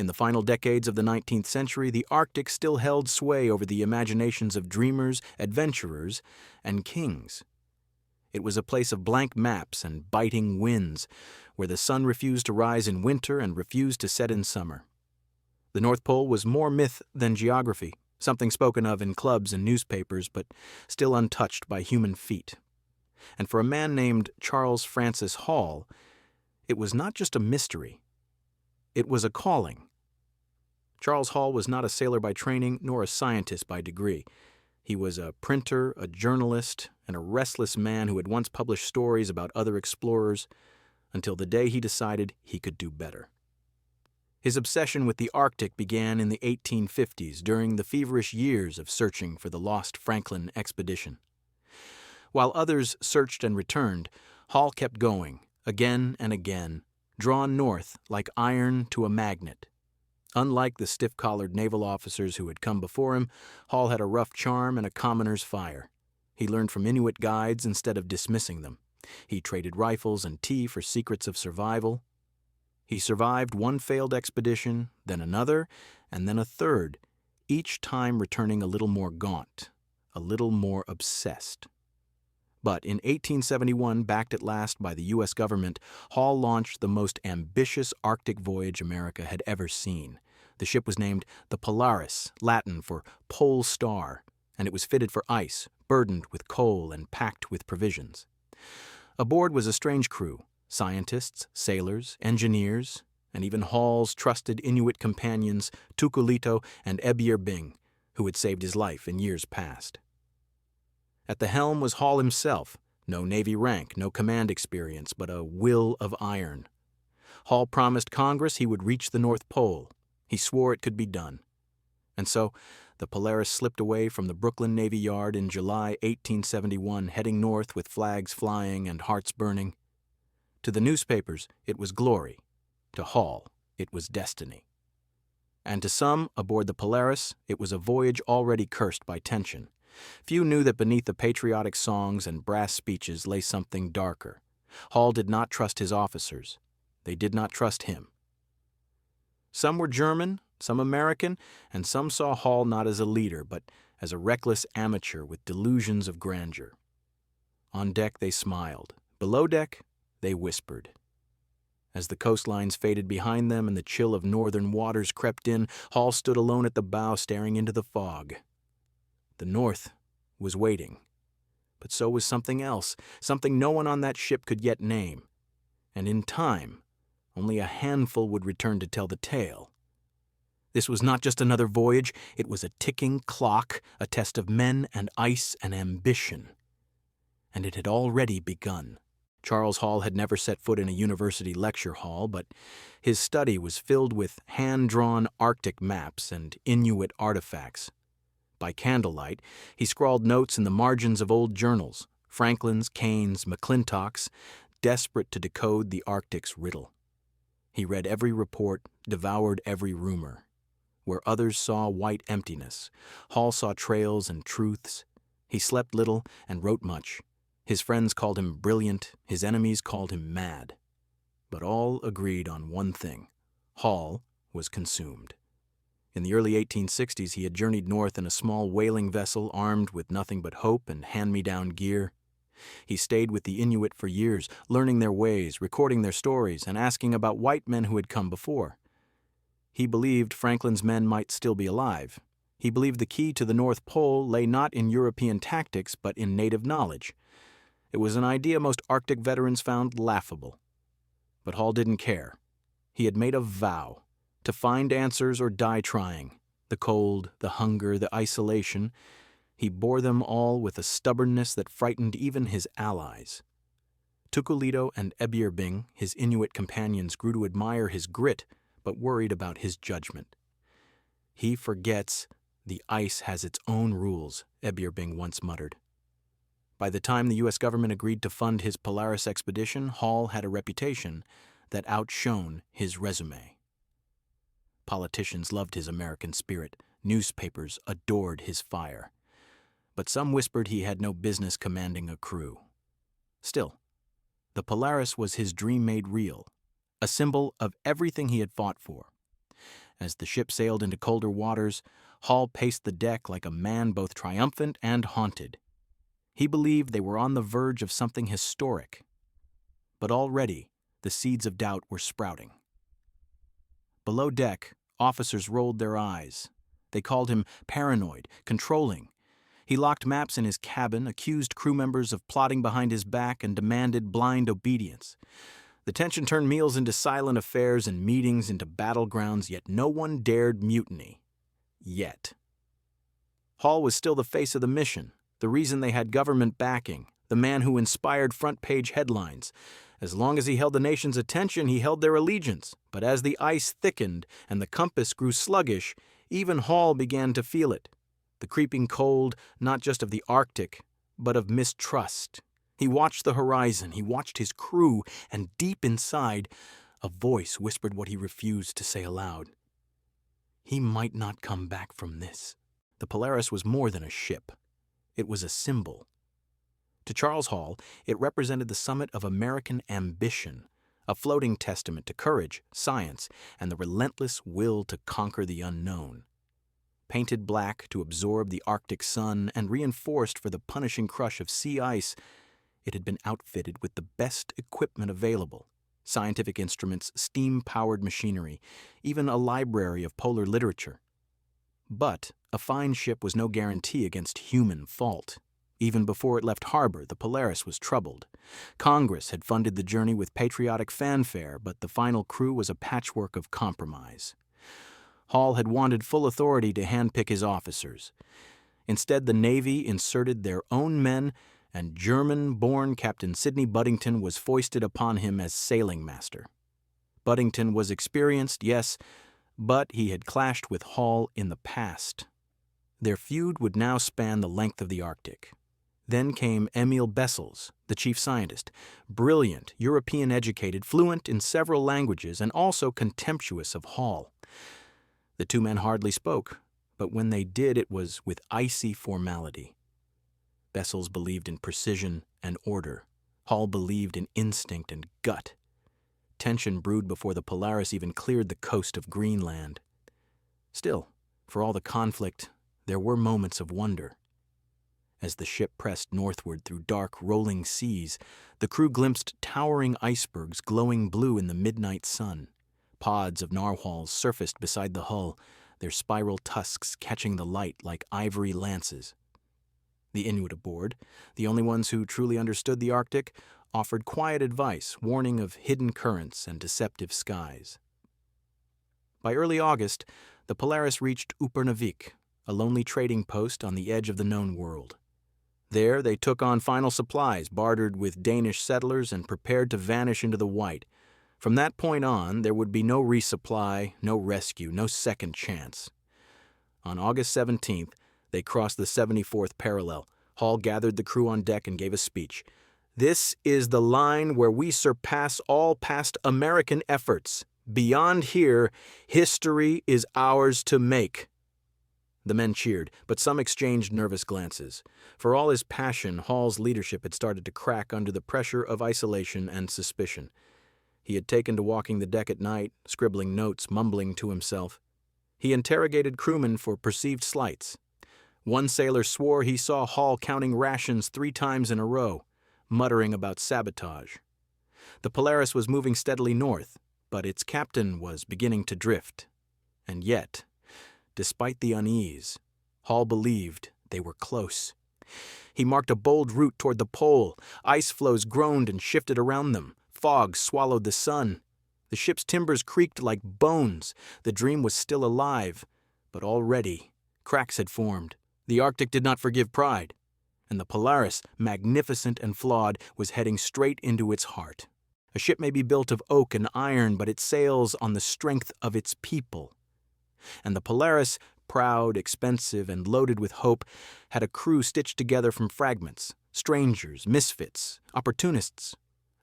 In the final decades of the 19th century, the Arctic still held sway over the imaginations of dreamers, adventurers, and kings. It was a place of blank maps and biting winds, where the sun refused to rise in winter and refused to set in summer. The North Pole was more myth than geography, something spoken of in clubs and newspapers, but still untouched by human feet. And for a man named Charles Francis Hall, it was not just a mystery. It was a calling. Charles Hall was not a sailor by training, nor a scientist by degree. He was a printer, a journalist, and a restless man who had once published stories about other explorers until the day he decided he could do better. His obsession with the Arctic began in the 1850s during the feverish years of searching for the lost Franklin expedition. While others searched and returned, Hall kept going, again and again, drawn north like iron to a magnet. Unlike the stiff-collared naval officers who had come before him, Hall had a rough charm and a commoner's fire. He learned from Inuit guides instead of dismissing them. He traded rifles and tea for secrets of survival. He survived one failed expedition, then another, and then a third, each time returning a little more gaunt, a little more obsessed. But in 1871, backed at last by the U.S. government, Hall launched the most ambitious Arctic voyage America had ever seen. The ship was named the Polaris, Latin for Pole Star, and it was fitted for ice, burdened with coal and packed with provisions. Aboard was a strange crew, scientists, sailors, engineers, and even Hall's trusted Inuit companions, Tukulito and Ebier-Bing, who had saved his life in years past. At the helm was Hall himself, no Navy rank, no command experience, but a will of iron. Hall promised Congress he would reach the North Pole. He swore it could be done. And so, the Polaris slipped away from the Brooklyn Navy Yard in July 1871, heading north with flags flying and hearts burning. To the newspapers, it was glory. To Hall, it was destiny. And to some, aboard the Polaris, it was a voyage already cursed by tension. Few knew that beneath the patriotic songs and brass speeches lay something darker. Hall did not trust his officers. They did not trust him. Some were German, some American, and some saw Hall not as a leader, but as a reckless amateur with delusions of grandeur. On deck they smiled. Below deck they whispered. As the coastlines faded behind them and the chill of northern waters crept in, Hall stood alone at the bow staring into the fog. The North was waiting, but so was something else, something no one on that ship could yet name. And in time, only a handful would return to tell the tale. This was not just another voyage, it was a ticking clock, a test of men and ice and ambition. And it had already begun. Charles Hall had never set foot in a university lecture hall, but his study was filled with hand-drawn Arctic maps and Inuit artifacts. By candlelight, he scrawled notes in the margins of old journals, Franklin's, Kane's, McClintock's, desperate to decode the Arctic's riddle. He read every report, devoured every rumor. Where others saw white emptiness, Hall saw trails and truths. He slept little and wrote much. His friends called him brilliant, his enemies called him mad. But all agreed on one thing. Hall was consumed. In the early 1860s, he had journeyed north in a small whaling vessel armed with nothing but hope and hand-me-down gear. He stayed with the Inuit for years, learning their ways, recording their stories, and asking about white men who had come before. He believed Franklin's men might still be alive. He believed the key to the North Pole lay not in European tactics, but in native knowledge. It was an idea most Arctic veterans found laughable. But Hall didn't care. He had made a vow to find answers or die trying. The cold, the hunger, the isolation. He bore them all with a stubbornness that frightened even his allies. Tukulito and Ebier-Bing, his Inuit companions, grew to admire his grit, but worried about his judgment. He forgets the ice has its own rules, Ebier-Bing once muttered. By the time the U.S. government agreed to fund his Polaris expedition, Hall had a reputation that outshone his resume. Politicians loved his American spirit. Newspapers adored his fire. But some whispered he had no business commanding a crew. Still, the Polaris was his dream made real, a symbol of everything he had fought for. As the ship sailed into colder waters, Hall paced the deck like a man both triumphant and haunted. He believed they were on the verge of something historic. But already, the seeds of doubt were sprouting. Below deck, officers rolled their eyes. They called him paranoid, controlling. He locked maps in his cabin, accused crew members of plotting behind his back, and demanded blind obedience. The tension turned meals into silent affairs and meetings into battlegrounds, yet no one dared mutiny. Yet. Hall was still the face of the mission, the reason they had government backing, the man who inspired front-page headlines. As long as he held the nation's attention, he held their allegiance. But as the ice thickened and the compass grew sluggish, even Hall began to feel it. The creeping cold, not just of the Arctic, but of mistrust. He watched the horizon, he watched his crew, and deep inside, a voice whispered what he refused to say aloud. He might not come back from this. The Polaris was more than a ship. It was a symbol. To Charles Hall, it represented the summit of American ambition, a floating testament to courage, science, and the relentless will to conquer the unknown. Painted black to absorb the Arctic sun and reinforced for the punishing crush of sea ice, it had been outfitted with the best equipment available: scientific instruments, steam-powered machinery, even a library of polar literature. But a fine ship was no guarantee against human fault. Even before it left harbor, the Polaris was troubled. Congress had funded the journey with patriotic fanfare, but the final crew was a patchwork of compromise. Hall had wanted full authority to handpick his officers. Instead, the Navy inserted their own men, and German-born Captain Sidney Budington was foisted upon him as sailing master. Budington was experienced, yes, but he had clashed with Hall in the past. Their feud would now span the length of the Arctic. Then came Emil Bessels, the chief scientist, brilliant, European-educated, fluent in several languages, and also contemptuous of Hall. The two men hardly spoke, but when they did, it was with icy formality. Bessels believed in precision and order. Hall believed in instinct and gut. Tension brewed before the Polaris even cleared the coast of Greenland. Still, for all the conflict, there were moments of wonder. As the ship pressed northward through dark, rolling seas, the crew glimpsed towering icebergs glowing blue in the midnight sun. Pods of narwhals surfaced beside the hull, their spiral tusks catching the light like ivory lances. The Inuit aboard, the only ones who truly understood the Arctic, offered quiet advice, warning of hidden currents and deceptive skies. By early August, the Polaris reached Upernavik, a lonely trading post on the edge of the known world. There, they took on final supplies, bartered with Danish settlers, and prepared to vanish into the white. From that point on, there would be no resupply, no rescue, no second chance. On August 17th, they crossed the 74th parallel. Hall gathered the crew on deck and gave a speech. "This is the line where we surpass all past American efforts. Beyond here, history is ours to make." The men cheered, but some exchanged nervous glances. For all his passion, Hall's leadership had started to crack under the pressure of isolation and suspicion. He had taken to walking the deck at night, scribbling notes, mumbling to himself. He interrogated crewmen for perceived slights. One sailor swore he saw Hall counting rations 3 times in a row, muttering about sabotage. The Polaris was moving steadily north, but its captain was beginning to drift. And yet, despite the unease, Hall believed they were close. He marked a bold route toward the pole. Ice floes groaned and shifted around them. Fog swallowed the sun. The ship's timbers creaked like bones. The dream was still alive, but already cracks had formed. The Arctic did not forgive pride, and the Polaris, magnificent and flawed, was heading straight into its heart. A ship may be built of oak and iron, but it sails on the strength of its people. And the Polaris, proud, expensive, and loaded with hope, had a crew stitched together from fragments, strangers, misfits, opportunists.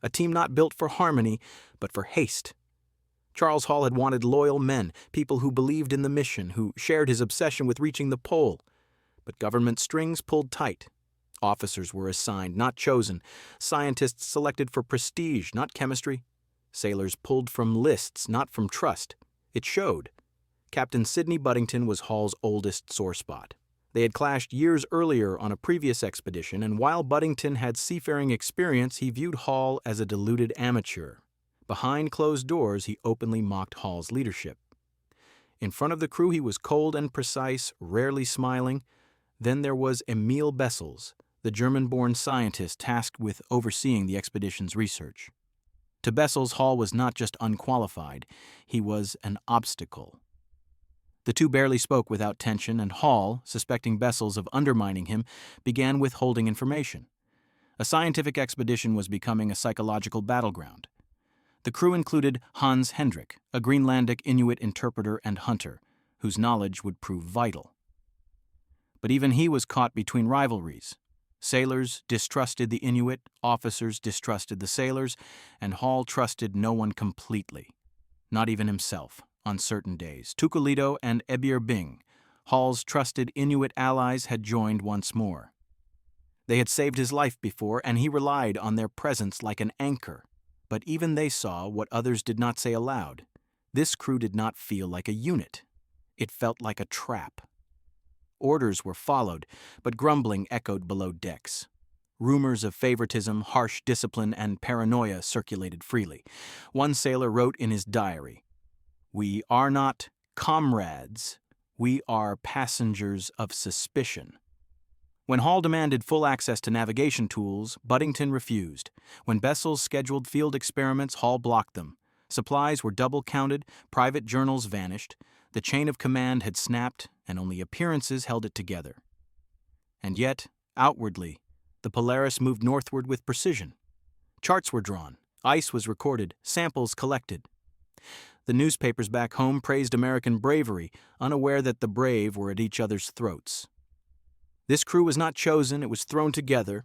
A team not built for harmony, but for haste. Charles Hall had wanted loyal men, people who believed in the mission, who shared his obsession with reaching the pole. But government strings pulled tight. Officers were assigned, not chosen. Scientists selected for prestige, not chemistry. Sailors pulled from lists, not from trust. It showed. Captain Sidney Budington was Hall's oldest sore spot. They had clashed years earlier on a previous expedition, and while Budington had seafaring experience, he viewed Hall as a deluded amateur. Behind closed doors, he openly mocked Hall's leadership. In front of the crew, he was cold and precise, rarely smiling. Then there was Emil Bessels, the German-born scientist tasked with overseeing the expedition's research. To Bessels, Hall was not just unqualified, he was an obstacle. The two barely spoke without tension, and Hall, suspecting Bessels of undermining him, began withholding information. A scientific expedition was becoming a psychological battleground. The crew included Hans Hendrik, a Greenlandic Inuit interpreter and hunter, whose knowledge would prove vital. But even he was caught between rivalries. Sailors distrusted the Inuit, officers distrusted the sailors, and Hall trusted no one completely, not even himself. On certain days, Tukulito and Ebir Bing, Hall's trusted Inuit allies, had joined once more. They had saved his life before, and he relied on their presence like an anchor. But even they saw what others did not say aloud. This crew did not feel like a unit. It felt like a trap. Orders were followed, but grumbling echoed below decks. Rumors of favoritism, harsh discipline, and paranoia circulated freely. One sailor wrote in his diary, "We are not comrades. We are passengers of suspicion." When Hall demanded full access to navigation tools, Budington refused. When Bessels scheduled field experiments, Hall blocked them. Supplies were double-counted, private journals vanished, the chain of command had snapped, and only appearances held it together. And yet, outwardly, the Polaris moved northward with precision. Charts were drawn, ice was recorded, samples collected. The newspapers back home praised American bravery, unaware that the brave were at each other's throats. This crew was not chosen, it was thrown together.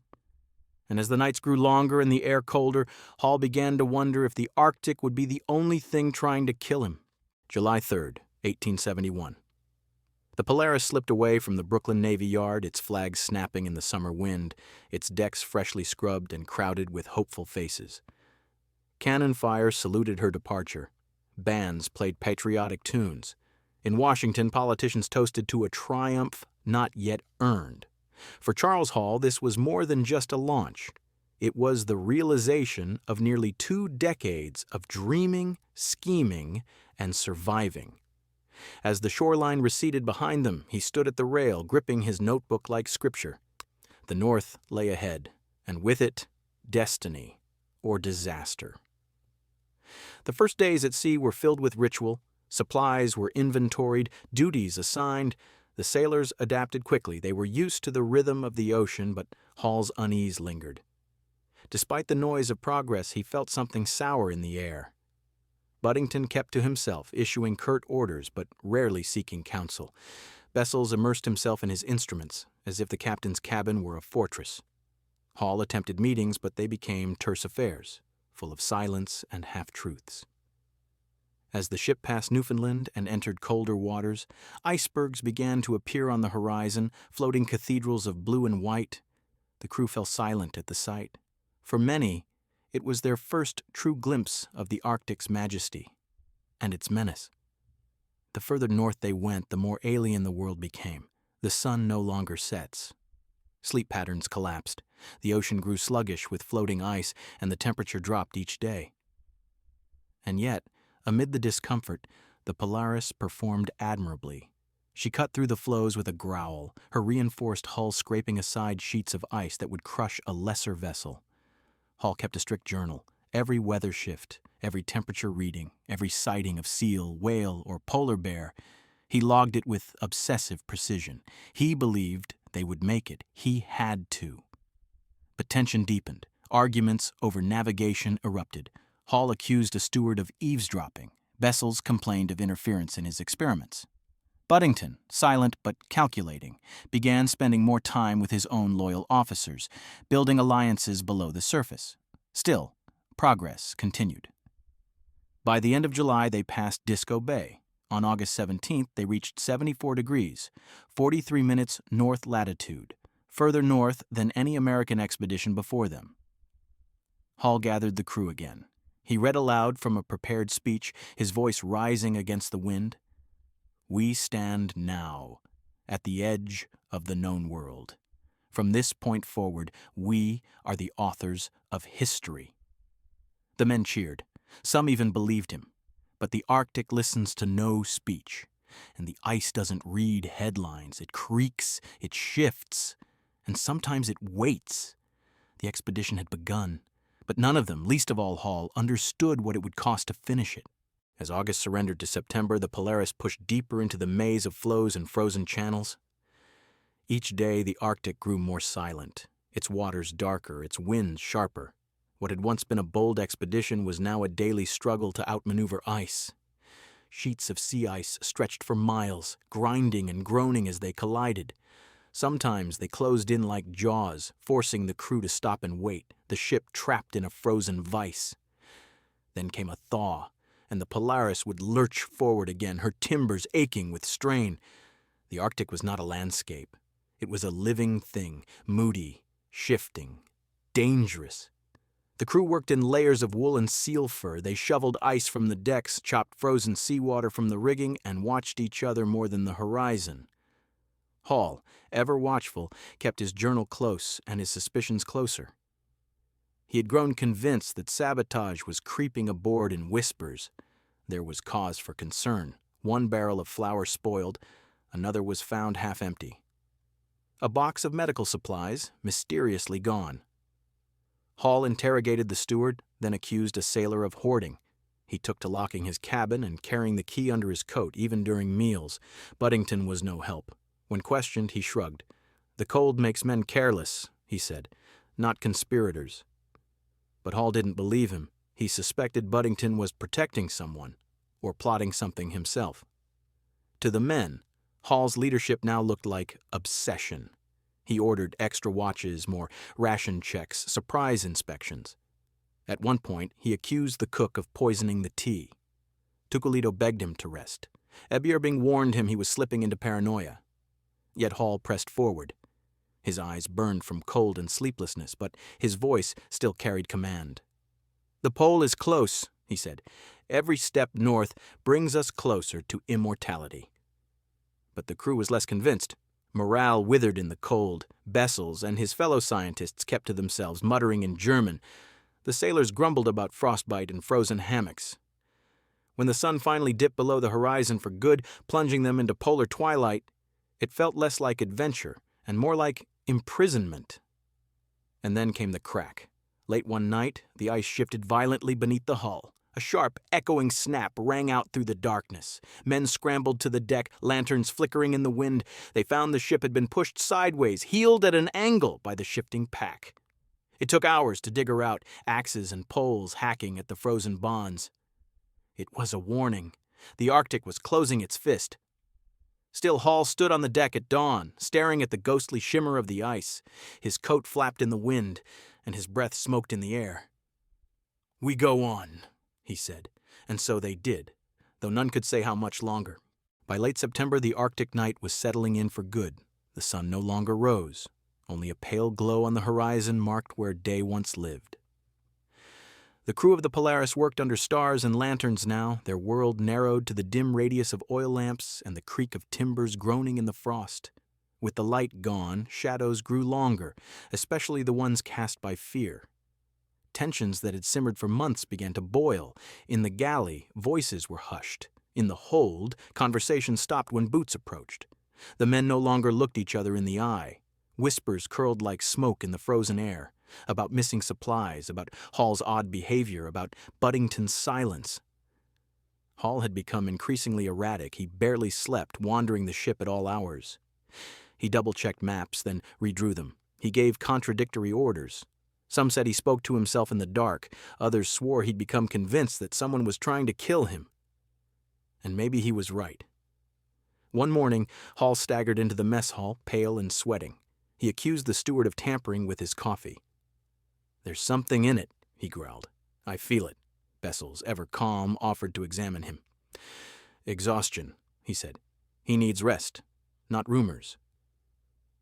And as the nights grew longer and the air colder, Hall began to wonder if the Arctic would be the only thing trying to kill him. July 3rd, 1871. The Polaris slipped away from the Brooklyn Navy Yard, its flags snapping in the summer wind, its decks freshly scrubbed and crowded with hopeful faces. Cannon fire saluted her departure. Bands played patriotic tunes. In Washington, politicians toasted to a triumph not yet earned. For Charles Hall, this was more than just a launch. It was the realization of nearly 2 decades of dreaming, scheming, and surviving. As the shoreline receded behind them, he stood at the rail, gripping his notebook like scripture. The North lay ahead, and with it, destiny or disaster. The first days at sea were filled with ritual. Supplies were inventoried, duties assigned. The sailors adapted quickly. They were used to the rhythm of the ocean, but Hall's unease lingered. Despite the noise of progress, he felt something sour in the air. Budington kept to himself, issuing curt orders, but rarely seeking counsel. Bessels immersed himself in his instruments, as if the captain's cabin were a fortress. Hall attempted meetings, but they became terse affairs, full of silence and half-truths. As the ship passed Newfoundland and entered colder waters, icebergs began to appear on the horizon, floating cathedrals of blue and white. The crew fell silent at the sight. For many, it was their first true glimpse of the Arctic's majesty and its menace. The further north they went, the more alien the world became. The sun no longer sets. Sleep patterns collapsed. The ocean grew sluggish with floating ice, and the temperature dropped each day. And yet, amid the discomfort, the Polaris performed admirably. She cut through the floes with a growl, her reinforced hull scraping aside sheets of ice that would crush a lesser vessel. Hall kept a strict journal. Every weather shift, every temperature reading, every sighting of seal, whale, or polar bear, he logged it with obsessive precision. He believed they would make it. He had to. But tension deepened. Arguments over navigation erupted. Hall accused a steward of eavesdropping. Bessels complained of interference in his experiments. Budington, silent but calculating, began spending more time with his own loyal officers, building alliances below the surface. Still, progress continued. By the end of July, they passed Disco Bay. On August 17th, they reached 74 degrees, 43 minutes north latitude, further north than any American expedition before them. Hall gathered the crew again. He read aloud from a prepared speech, his voice rising against the wind. We stand now at the edge of the known world. From this point forward, we are the authors of history." The men cheered. Some even believed him. But the Arctic listens to no speech, and the ice doesn't read headlines. It creaks, it shifts, and sometimes it waits. The expedition had begun, but none of them, least of all Hall, understood what it would cost to finish it. As August surrendered to September, the Polaris pushed deeper into the maze of floes and frozen channels. Each day, the Arctic grew more silent, its waters darker, its winds sharper. What had once been a bold expedition was now a daily struggle to outmaneuver ice. Sheets of sea ice stretched for miles, grinding and groaning as they collided. Sometimes they closed in like jaws, forcing the crew to stop and wait, the ship trapped in a frozen vice. Then came a thaw, and the Polaris would lurch forward again, her timbers aching with strain. The Arctic was not a landscape. It was a living thing, moody, shifting, dangerous. The crew worked in layers of wool and seal fur. They shoveled ice from the decks, chopped frozen seawater from the rigging, and watched each other more than the horizon. Hall, ever watchful, kept his journal close and his suspicions closer. He had grown convinced that sabotage was creeping aboard in whispers. There was cause for concern. One barrel of flour spoiled, another was found half empty. A box of medical supplies mysteriously gone. Hall interrogated the steward, then accused a sailor of hoarding. He took to locking his cabin and carrying the key under his coat, even during meals. Budington was no help. When questioned, he shrugged. "The cold makes men careless," he said, "not conspirators." But Hall didn't believe him. He suspected Budington was protecting someone, or plotting something himself. To the men, Hall's leadership now looked like obsession. He ordered extra watches, more ration checks, surprise inspections. At one point, he accused the cook of poisoning the tea. Tukulito begged him to rest. Ebirbing warned him he was slipping into paranoia. Yet Hall pressed forward. His eyes burned from cold and sleeplessness, but his voice still carried command. "The pole is close," he said. "Every step north brings us closer to immortality." But the crew was less convinced. Morale withered in the cold. Bessels and his fellow scientists kept to themselves, muttering in German. The sailors grumbled about frostbite and frozen hammocks. When the sun finally dipped below the horizon for good, plunging them into polar twilight, it felt less like adventure and more like imprisonment. And then came the crack. Late one night, the ice shifted violently beneath the hull. A sharp, echoing snap rang out through the darkness. Men scrambled to the deck, lanterns flickering in the wind. They found the ship had been pushed sideways, heeled at an angle by the shifting pack. It took hours to dig her out, axes and poles hacking at the frozen bonds. It was a warning. The Arctic was closing its fist. Still, Hall stood on the deck at dawn, staring at the ghostly shimmer of the ice. His coat flapped in the wind, and his breath smoked in the air. "We go on," he said, and so they did, though none could say how much longer. By late September, the Arctic night was settling in for good. The sun no longer rose. Only a pale glow on the horizon marked where day once lived. The crew of the Polaris worked under stars and lanterns now, their world narrowed to the dim radius of oil lamps and the creak of timbers groaning in the frost. With the light gone, shadows grew longer, especially the ones cast by fear. Tensions that had simmered for months began to boil. In the galley, voices were hushed. In the hold, conversation stopped when Boots approached. The men no longer looked each other in the eye. Whispers curled like smoke in the frozen air, about missing supplies, about Hall's odd behavior, about Budington's silence. Hall had become increasingly erratic. He barely slept, wandering the ship at all hours. He double-checked maps, then redrew them. He gave contradictory orders. Some said he spoke to himself in the dark. Others swore he'd become convinced that someone was trying to kill him. And maybe he was right. One morning, Hall staggered into the mess hall, pale and sweating. He accused the steward of tampering with his coffee. "There's something in it," he growled. "I feel it." Bessels, ever calm, offered to examine him. "Exhaustion," he said. "He needs rest, not rumors."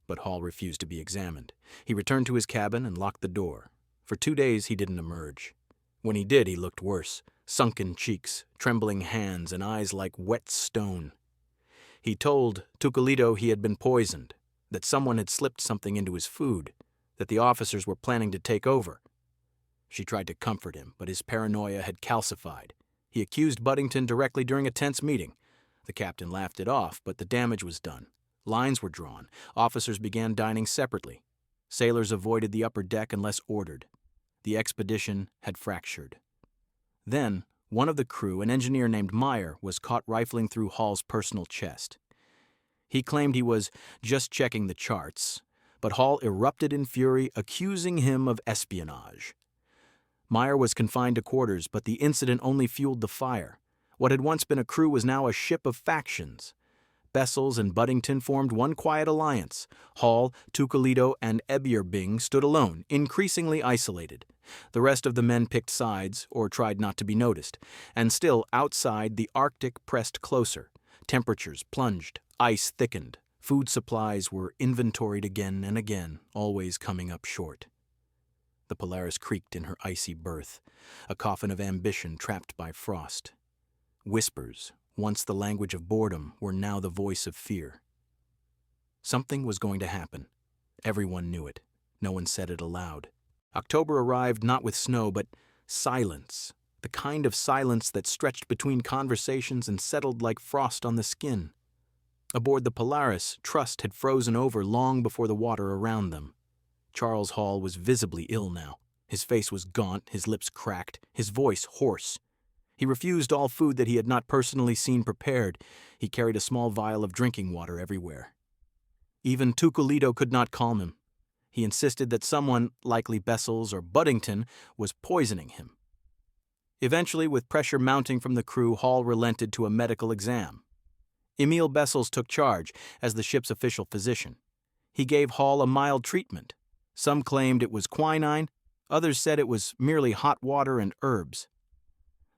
But Hall refused to be examined. He returned to his cabin and locked the door. For 2 days he didn't emerge. When he did, he looked worse. Sunken cheeks, trembling hands, and eyes like wet stone. He told Tukulito he had been poisoned, that someone had slipped something into his food, that the officers were planning to take over. She tried to comfort him, but his paranoia had calcified. He accused Budington directly during a tense meeting. The captain laughed it off, but the damage was done. Lines were drawn. Officers began dining separately. Sailors avoided the upper deck unless ordered. The expedition had fractured. Then, one of the crew, an engineer named Meyer, was caught rifling through Hall's personal chest. He claimed he was just checking the charts, but Hall erupted in fury, accusing him of espionage. Meyer was confined to quarters, but the incident only fueled the fire. What had once been a crew was now a ship of factions. Bessels and Budington formed one quiet alliance. Hall, Tukulito, and Eberbing stood alone, increasingly isolated. The rest of the men picked sides, or tried not to be noticed. And still, outside, the Arctic pressed closer. Temperatures plunged, ice thickened. Food supplies were inventoried again and again, always coming up short. The Polaris creaked in her icy berth, a coffin of ambition trapped by frost. Whispers, once the language of boredom, were now the voice of fear. Something was going to happen. Everyone knew it. No one said it aloud. October arrived not with snow, but silence, the kind of silence that stretched between conversations and settled like frost on the skin. Aboard the Polaris, trust had frozen over long before the water around them. Charles Hall was visibly ill now. His face was gaunt, his lips cracked, his voice hoarse. He refused all food that he had not personally seen prepared. He carried a small vial of drinking water everywhere. Even Tukulito could not calm him. He insisted that someone, likely Bessels or Budington, was poisoning him. Eventually, with pressure mounting from the crew, Hall relented to a medical exam. Emil Bessels took charge as the ship's official physician. He gave Hall a mild treatment. Some claimed it was quinine, others said it was merely hot water and herbs.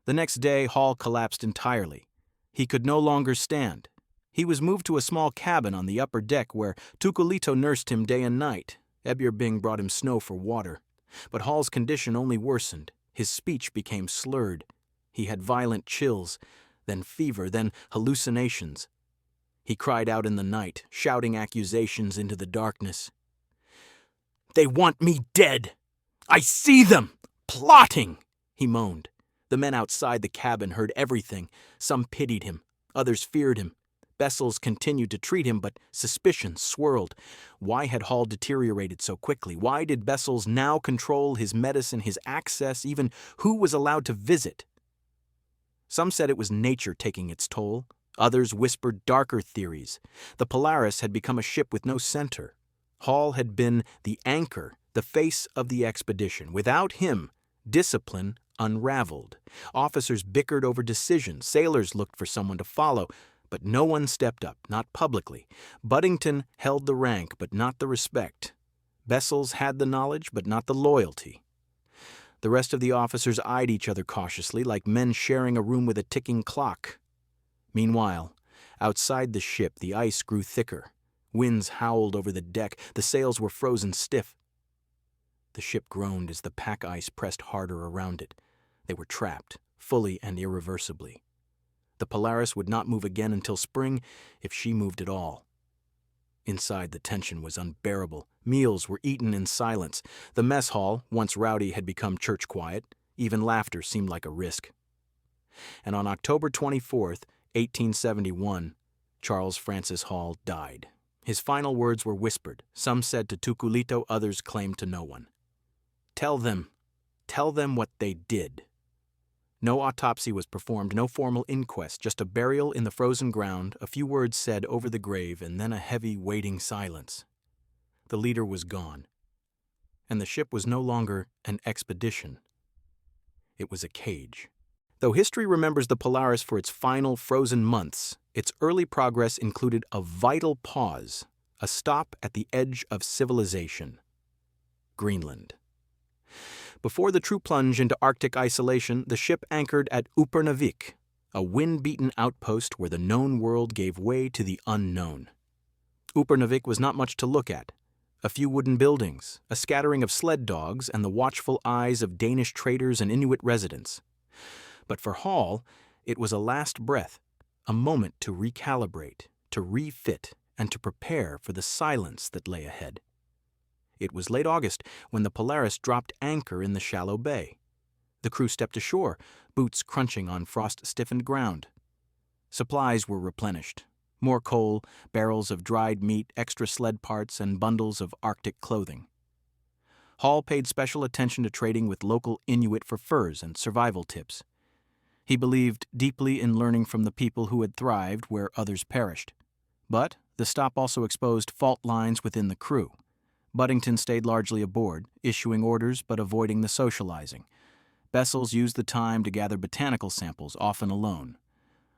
The next day, Hall collapsed entirely. He could no longer stand. He was moved to a small cabin on the upper deck where Tukulito nursed him day and night. Eberbing brought him snow for water. But Hall's condition only worsened. His speech became slurred. He had violent chills, then fever, then hallucinations. He cried out in the night, shouting accusations into the darkness. "They want me dead! I see them! Plotting!" he moaned. The men outside the cabin heard everything. Some pitied him. Others feared him. Bessels continued to treat him, but suspicion swirled. Why had Hall deteriorated so quickly? Why did Bessels now control his medicine, his access, even who was allowed to visit? Some said it was nature taking its toll. Others whispered darker theories. The Polaris had become a ship with no center. Hall had been the anchor, the face of the expedition. Without him, discipline unraveled. Officers bickered over decisions. Sailors looked for someone to follow, but no one stepped up, not publicly. Budington held the rank, but not the respect. Bessels had the knowledge, but not the loyalty. The rest of the officers eyed each other cautiously, like men sharing a room with a ticking clock. Meanwhile, outside the ship, the ice grew thicker. Winds howled over the deck. The sails were frozen stiff. The ship groaned as the pack ice pressed harder around it. They were trapped, fully and irreversibly. The Polaris would not move again until spring, if she moved at all. Inside, the tension was unbearable. Meals were eaten in silence. The mess hall, once rowdy, had become church quiet. Even laughter seemed like a risk. And on October 24th, 1871, Charles Francis Hall died. His final words were whispered. Some said to Tukulito, others claimed to no one. Tell them what they did." No autopsy was performed, no formal inquest, just a burial in the frozen ground, a few words said over the grave, and then a heavy, waiting silence. The leader was gone, and the ship was no longer an expedition. It was a cage. Though history remembers the Polaris for its final frozen months, its early progress included a vital pause, a stop at the edge of civilization. Greenland. Before the true plunge into Arctic isolation, the ship anchored at Upernavik, a wind-beaten outpost where the known world gave way to the unknown. Upernavik was not much to look at. A few wooden buildings, a scattering of sled dogs, and the watchful eyes of Danish traders and Inuit residents. But for Hall, it was a last breath, a moment to recalibrate, to refit and to prepare for the silence that lay ahead. It was late August when the Polaris dropped anchor in the shallow bay. The crew stepped ashore, boots crunching on frost-stiffened ground. Supplies were replenished. More coal, barrels of dried meat, extra sled parts, and bundles of Arctic clothing. Hall paid special attention to trading with local Inuit for furs and survival tips. He believed deeply in learning from the people who had thrived where others perished. But the stop also exposed fault lines within the crew. Budington stayed largely aboard, issuing orders but avoiding the socializing. Bessels used the time to gather botanical samples, often alone.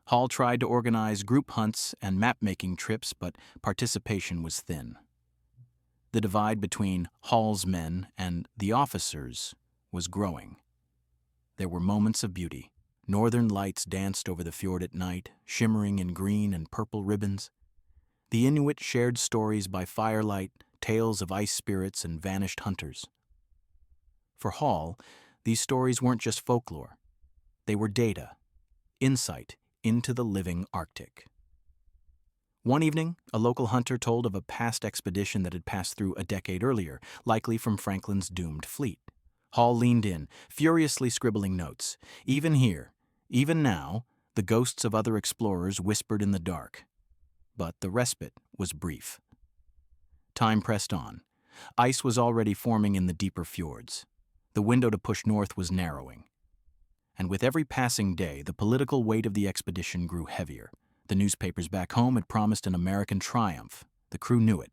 Hall tried to organize group hunts and map-making trips, but participation was thin. The divide between Hall's men and the officers was growing. There were moments of beauty. Northern lights danced over the fjord at night, shimmering in green and purple ribbons. The Inuit shared stories by firelight, tales of ice spirits and vanished hunters. For Hall, these stories weren't just folklore. They were data, insight into the living Arctic. One evening, a local hunter told of a past expedition that had passed through a decade earlier, likely from Franklin's doomed fleet. Hall leaned in, furiously scribbling notes. Even here, even now, the ghosts of other explorers whispered in the dark. But the respite was brief. Time pressed on. Ice was already forming in the deeper fjords. The window to push north was narrowing. And with every passing day, the political weight of the expedition grew heavier. The newspapers back home had promised an American triumph. The crew knew it.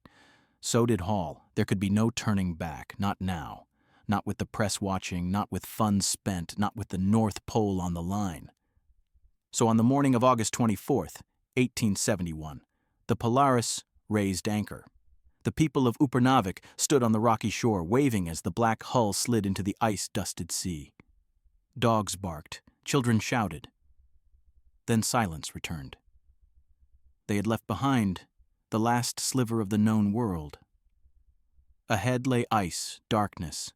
So did Hall. There could be no turning back, not now. Not with the press watching, not with funds spent, not with the North Pole on the line. So on the morning of August 24th, 1871, the Polaris raised anchor. The people of Upernavik stood on the rocky shore, waving as the black hull slid into the ice-dusted sea. Dogs barked, children shouted. Then silence returned. They had left behind the last sliver of the known world. Ahead lay ice, darkness,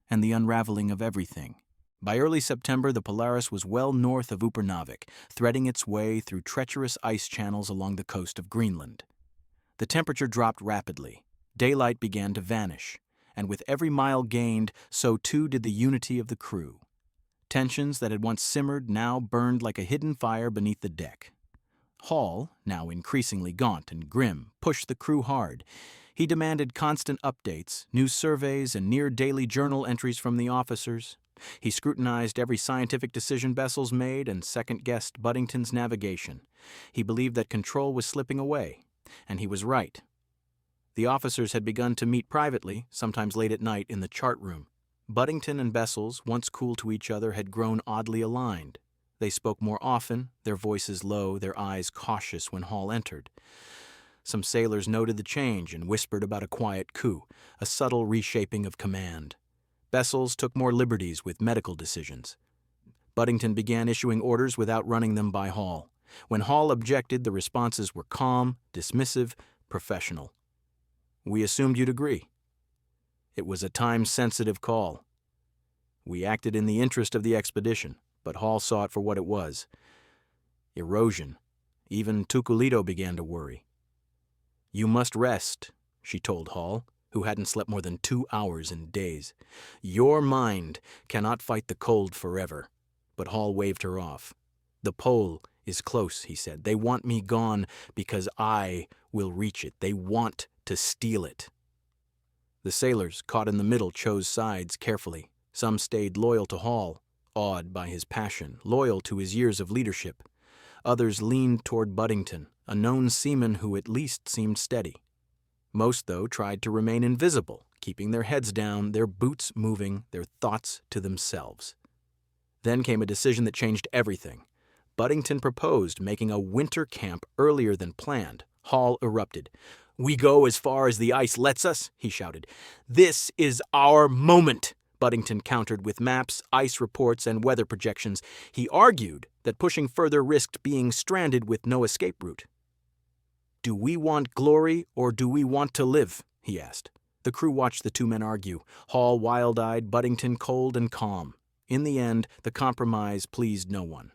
and the unraveling of everything. By early September, the Polaris was well north of Upernavik, threading its way through treacherous ice channels along the coast of Greenland. The temperature dropped rapidly. Daylight began to vanish, and with every mile gained, so too did the unity of the crew. Tensions that had once simmered now burned like a hidden fire beneath the deck. Hall, now increasingly gaunt and grim, pushed the crew hard. He demanded constant updates, new surveys, and near-daily journal entries from the officers. He scrutinized every scientific decision Bessels made and second-guessed Budington's navigation. He believed that control was slipping away, and he was right. The officers had begun to meet privately, sometimes late at night, in the chart room. Budington and Bessels, once cool to each other, had grown oddly aligned. They spoke more often, their voices low, their eyes cautious when Hall entered. Some sailors noted the change and whispered about a quiet coup, a subtle reshaping of command. Bessels took more liberties with medical decisions. Budington began issuing orders without running them by Hall. When Hall objected, the responses were calm, dismissive, professional. "We assumed you'd agree." It was a time-sensitive call. We acted in the interest of the expedition, but Hall saw it for what it was. Erosion. Even Tukulito began to worry. "You must rest," she told Hall, who hadn't slept more than 2 hours in days. "Your mind cannot fight the cold forever." But Hall waved her off. "The pole is close," he said. "They want me gone because I will reach it. They want to steal it." The sailors, caught in the middle, chose sides carefully. Some stayed loyal to Hall, awed by his passion, loyal to his years of leadership. Others leaned toward Budington, a known seaman who at least seemed steady. Most, though, tried to remain invisible, keeping their heads down, their boots moving, their thoughts to themselves. Then came a decision that changed everything. Budington proposed making a winter camp earlier than planned. Hall erupted. "We go as far as the ice lets us," he shouted. "This is our moment," Budington countered with maps, ice reports, and weather projections. He argued that pushing further risked being stranded with no escape route. "Do we want glory or do we want to live?" he asked. The crew watched the two men argue, Hall wild-eyed, Budington cold and calm. In the end, the compromise pleased no one.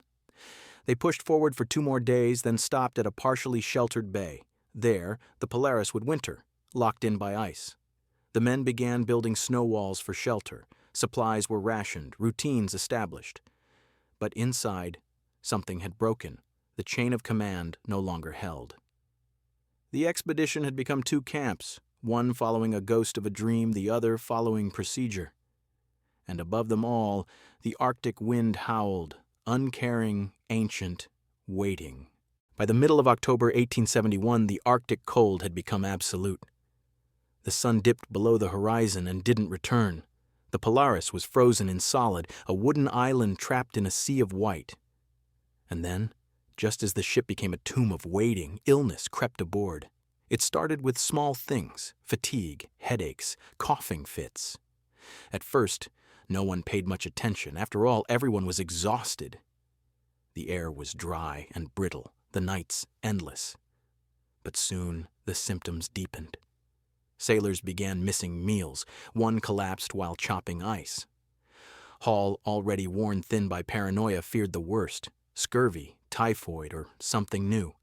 They pushed forward for 2 more days, then stopped at a partially sheltered bay. There, the Polaris would winter, locked in by ice. The men began building snow walls for shelter. Supplies were rationed, routines established. But inside, something had broken. The chain of command no longer held. The expedition had become 2 camps, one following a ghost of a dream, the other following procedure. And above them all, the Arctic wind howled, uncaring, ancient, waiting. By the middle of October 1871, the Arctic cold had become absolute. The sun dipped below the horizon and didn't return. The Polaris was frozen in solid, a wooden island trapped in a sea of white. And then, just as the ship became a tomb of waiting, illness crept aboard. It started with small things: fatigue, headaches, coughing fits. At first, no one paid much attention. After all, everyone was exhausted. The air was dry and brittle, the nights endless. But soon the symptoms deepened. Sailors began missing meals. One collapsed while chopping ice. Hall, already worn thin by paranoia, feared the worst: scurvy, typhoid, or something new.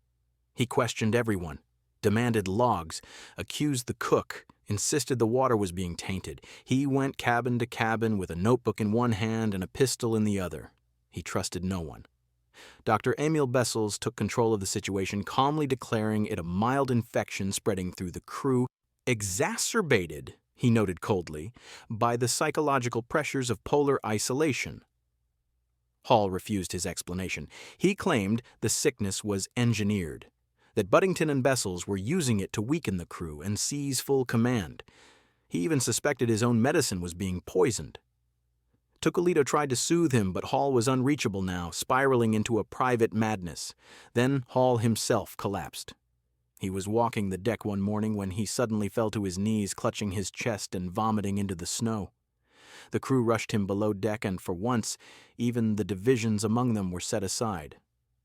He questioned everyone, demanded logs, accused the cook, insisted the water was being tainted. He went cabin to cabin with a notebook in one hand and a pistol in the other. He trusted no one. Dr. Emil Bessels took control of the situation, calmly declaring it a mild infection spreading through the crew, exacerbated, he noted coldly, by the psychological pressures of polar isolation. Hall refused his explanation. He claimed the sickness was engineered, that Budington and Bessels were using it to weaken the crew and seize full command. He even suspected his own medicine was being poisoned. Tucolito tried to soothe him, but Hall was unreachable now, spiraling into a private madness. Then Hall himself collapsed. He was walking the deck one morning when he suddenly fell to his knees, clutching his chest and vomiting into the snow. The crew rushed him below deck, and for once, even the divisions among them were set aside,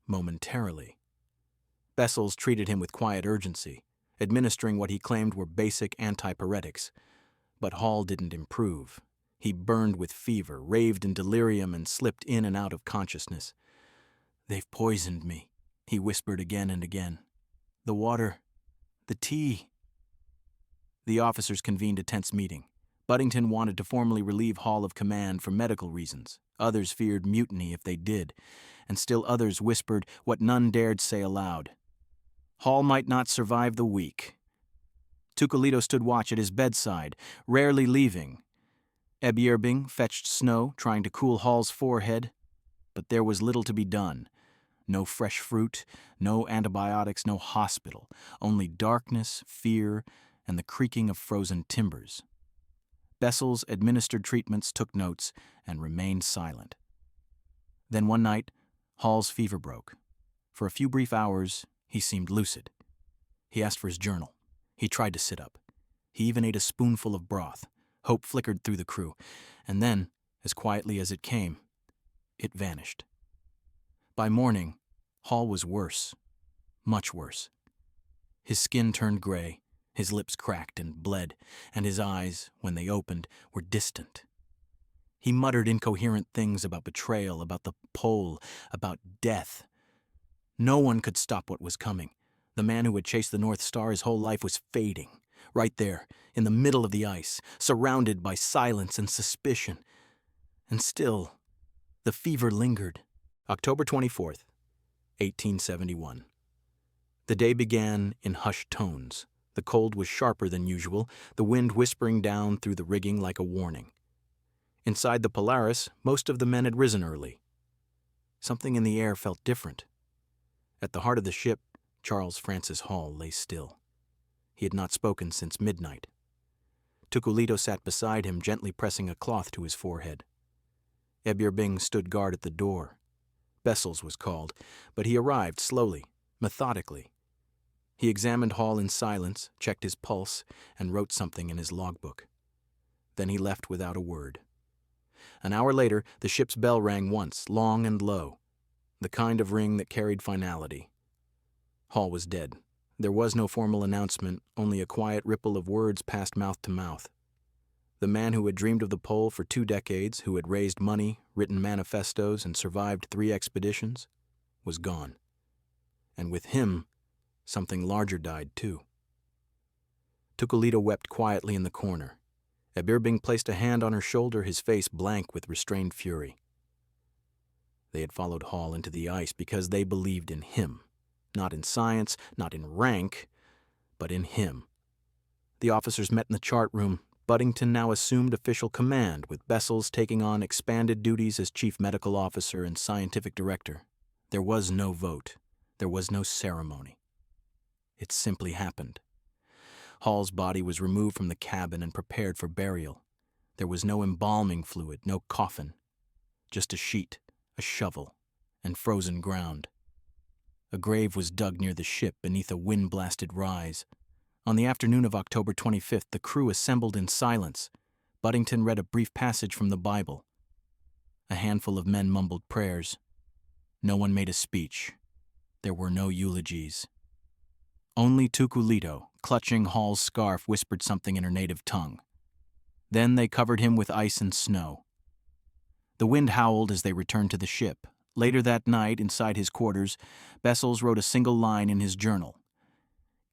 momentarily. Bessels treated him with quiet urgency, administering what he claimed were basic antipyretics. But Hall didn't improve. He burned with fever, raved in delirium, and slipped in and out of consciousness. "They've poisoned me," he whispered again and again. "The water, the tea." The officers convened a tense meeting. Budington wanted to formally relieve Hall of command for medical reasons. Others feared mutiny if they did, and still others whispered what none dared say aloud. Hall might not survive the week. Tucolito stood watch at his bedside, rarely leaving. Eberbing fetched snow, trying to cool Hall's forehead, but there was little to be done. No fresh fruit, no antibiotics, no hospital, only darkness, fear, and the creaking of frozen timbers. Bessels administered treatments, took notes, and remained silent. Then one night, Hall's fever broke. For a few brief hours, he seemed lucid. He asked for his journal. He tried to sit up. He even ate a spoonful of broth. Hope flickered through the crew, and then, as quietly as it came, it vanished. By morning, Hall was worse, much worse. His skin turned gray, his lips cracked and bled, and his eyes, when they opened, were distant. He muttered incoherent things about betrayal, about the pole, about death. No one could stop what was coming. The man who had chased the North Star his whole life was fading, right there, in the middle of the ice, surrounded by silence and suspicion. And still, the fever lingered. October 24th, 1871. The day began in hushed tones. The cold was sharper than usual, the wind whispering down through the rigging like a warning. Inside the Polaris, most of the men had risen early. Something in the air felt different. At the heart of the ship, Charles Francis Hall lay still. He had not spoken since midnight. Tucolito sat beside him, gently pressing a cloth to his forehead. Eberbing stood guard at the door. Bessels was called, but he arrived slowly, methodically. He examined Hall in silence, checked his pulse, and wrote something in his logbook. Then he left without a word. An hour later, the ship's bell rang once, long and low, the kind of ring that carried finality. Hall was dead. There was no formal announcement, only a quiet ripple of words passed mouth to mouth. The man who had dreamed of the pole for 2 decades, who had raised money, written manifestos, and survived 3 expeditions, was gone. And with him, something larger died too. Tukulito wept quietly in the corner. Ebirbing placed a hand on her shoulder, his face blank with restrained fury. They had followed Hall into the ice because they believed in him. Not in science, not in rank, but in him. The officers met in the chart room. Budington now assumed official command, with Bessels taking on expanded duties as chief medical officer and scientific director. There was no vote. There was no ceremony. It simply happened. Hall's body was removed from the cabin and prepared for burial. There was no embalming fluid, no coffin. Just a sheet, a shovel, and frozen ground. A grave was dug near the ship beneath a wind-blasted rise. On the afternoon of October 25th, the crew assembled in silence. Budington read a brief passage from the Bible. A handful of men mumbled prayers. No one made a speech. There were no eulogies. Only Tukulito, clutching Hall's scarf, whispered something in her native tongue. Then they covered him with ice and snow. The wind howled as they returned to the ship. Later that night, inside his quarters, Bessels wrote a single line in his journal.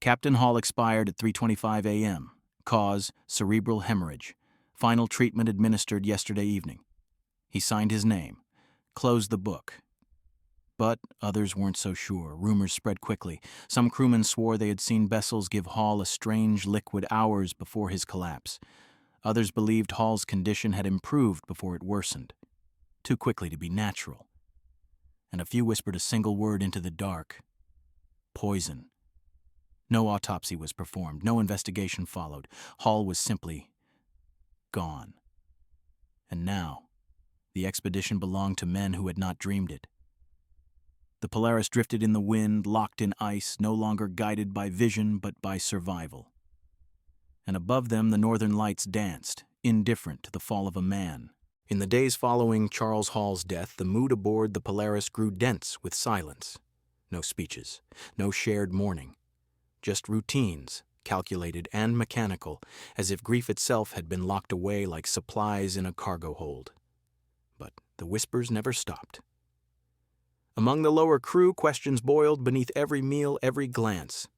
Captain Hall expired at 3:25 a.m. Cause, cerebral hemorrhage. Final treatment administered yesterday evening. He signed his name. Closed the book. But others weren't so sure. Rumors spread quickly. Some crewmen swore they had seen Bessels give Hall a strange liquid hours before his collapse. Others believed Hall's condition had improved before it worsened. Too quickly to be natural. And a few whispered a single word into the dark. Poison. No autopsy was performed. No investigation followed. Hall was simply gone. And now, the expedition belonged to men who had not dreamed it. The Polaris drifted in the wind, locked in ice, no longer guided by vision but by survival. And above them the northern lights danced, indifferent to the fall of a man. In the days following Charles Hall's death, the mood aboard the Polaris grew dense with silence. No speeches, no shared mourning. Just routines, calculated and mechanical, as if grief itself had been locked away like supplies in a cargo hold. But the whispers never stopped. Among the lower crew, questions boiled beneath every meal, every glance.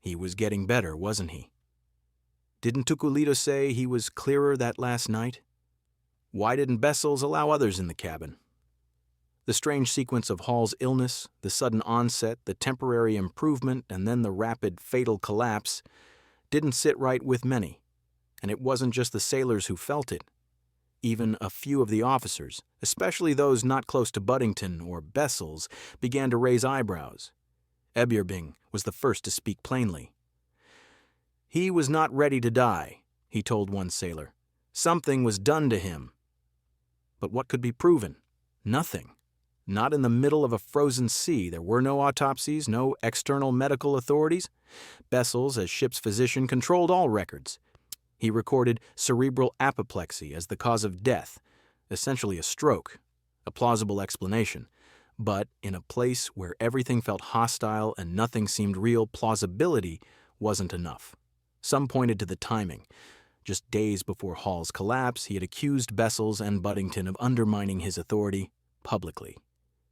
He was getting better, wasn't he? Didn't Tukulito say he was clearer that last night? Why didn't Bessels allow others in the cabin? The strange sequence of Hall's illness, the sudden onset, the temporary improvement, and then the rapid, fatal collapse, didn't sit right with many. And it wasn't just the sailors who felt it. Even a few of the officers, especially those not close to Budington or Bessels, began to raise eyebrows. Ebirbing was the first to speak plainly. He was not ready to die, he told one sailor. Something was done to him. But what could be proven? Nothing. Not in the middle of a frozen sea. There were no autopsies, no external medical authorities. Bessels, as ship's physician, controlled all records. He recorded cerebral apoplexy as the cause of death, essentially a stroke, a plausible explanation. But in a place where everything felt hostile and nothing seemed real, plausibility wasn't enough. Some pointed to the timing. Just days before Hall's collapse, he had accused Bessels and Budington of undermining his authority publicly.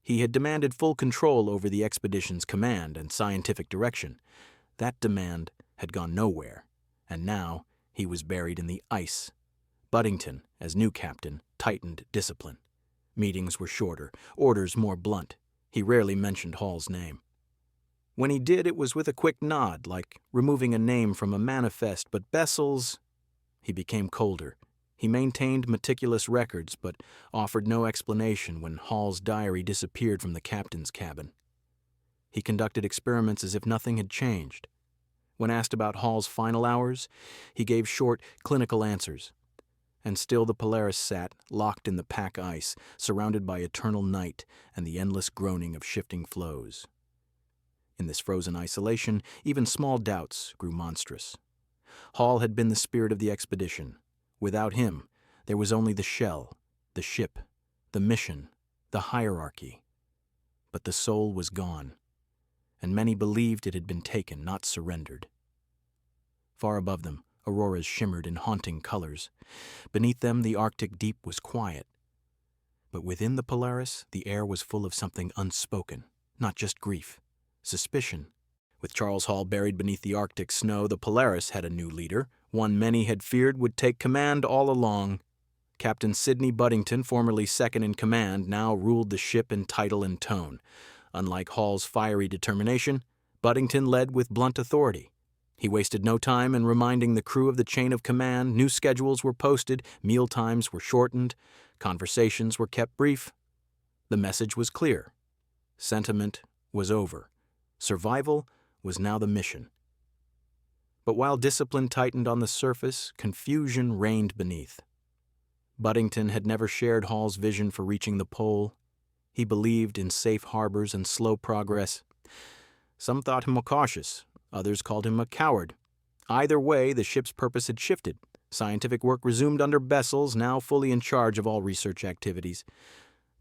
He had demanded full control over the expedition's command and scientific direction. That demand had gone nowhere, and now he was buried in the ice. Budington, as new captain, tightened discipline. Meetings were shorter, orders more blunt. He rarely mentioned Hall's name. When he did, it was with a quick nod, like removing a name from a manifest, but Bessels, he became colder. He maintained meticulous records, but offered no explanation when Hall's diary disappeared from the captain's cabin. He conducted experiments as if nothing had changed. When asked about Hall's final hours, he gave short, clinical answers. And still the Polaris sat, locked in the pack ice, surrounded by eternal night and the endless groaning of shifting floes. In this frozen isolation, even small doubts grew monstrous. Hall had been the spirit of the expedition. Without him, there was only the shell, the ship, the mission, the hierarchy. But the soul was gone, and many believed it had been taken, not surrendered. Far above them, auroras shimmered in haunting colors. Beneath them, the Arctic deep was quiet. But within the Polaris, the air was full of something unspoken, not just grief, suspicion. With Charles Hall buried beneath the Arctic snow, the Polaris had a new leader, one many had feared would take command all along. Captain Sidney Budington, formerly second in command, now ruled the ship in title and tone. Unlike Hall's fiery determination, Budington led with blunt authority. He wasted no time in reminding the crew of the chain of command. New schedules were posted, meal times were shortened, conversations were kept brief. The message was clear. Sentiment was over. Survival was now the mission. But while discipline tightened on the surface, confusion reigned beneath. Budington had never shared Hall's vision for reaching the pole. He believed in safe harbors and slow progress. Some thought him cautious, others called him a coward. Either way, the ship's purpose had shifted. Scientific work resumed under Bessels, now fully in charge of all research activities.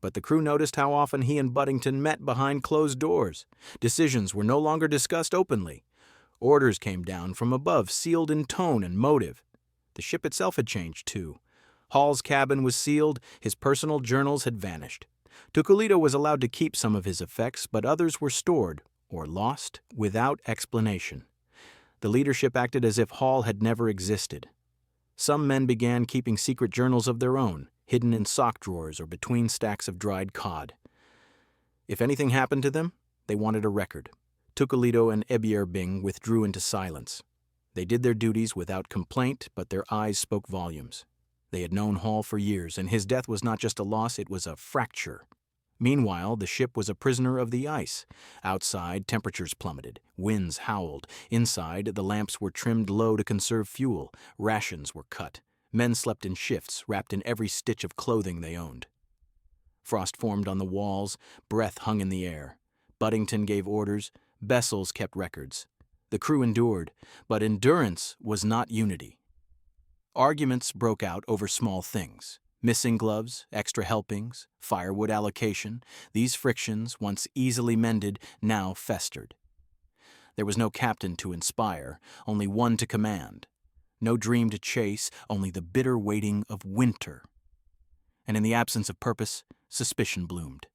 But the crew noticed how often he and Budington met behind closed doors. Decisions were no longer discussed openly. Orders came down from above, sealed in tone and motive. The ship itself had changed, too. Hall's cabin was sealed, his personal journals had vanished. Tukulito was allowed to keep some of his effects, but others were stored, or lost, without explanation. The leadership acted as if Hall had never existed. Some men began keeping secret journals of their own, hidden in sock drawers or between stacks of dried cod. If anything happened to them, they wanted a record. Tukulito and Ebierbing withdrew into silence. They did their duties without complaint, but their eyes spoke volumes. They had known Hall for years, and his death was not just a loss, it was a fracture. Meanwhile, the ship was a prisoner of the ice. Outside, temperatures plummeted, winds howled. Inside, the lamps were trimmed low to conserve fuel. Rations were cut. Men slept in shifts, wrapped in every stitch of clothing they owned. Frost formed on the walls, breath hung in the air. Budington gave orders, Bessels kept records. The crew endured, but endurance was not unity. Arguments broke out over small things. Missing gloves, extra helpings, firewood allocation. These frictions, once easily mended, now festered. There was no captain to inspire, only one to command. No dream to chase, only the bitter waiting of winter. And in the absence of purpose, suspicion bloomed.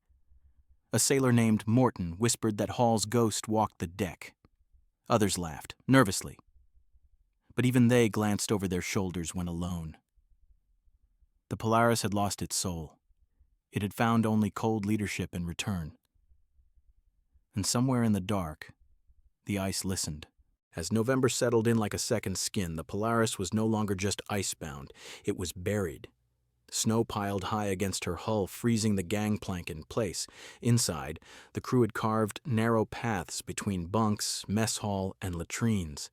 A sailor named Morton whispered that Hall's ghost walked the deck. Others laughed, nervously. But even they glanced over their shoulders when alone. The Polaris had lost its soul. It had found only cold leadership in return. And somewhere in the dark, the ice listened. As November settled in like a second skin, the Polaris was no longer just icebound. It was buried. Snow piled high against her hull, freezing the gangplank in place. Inside, the crew had carved narrow paths between bunks, mess hall, and latrines.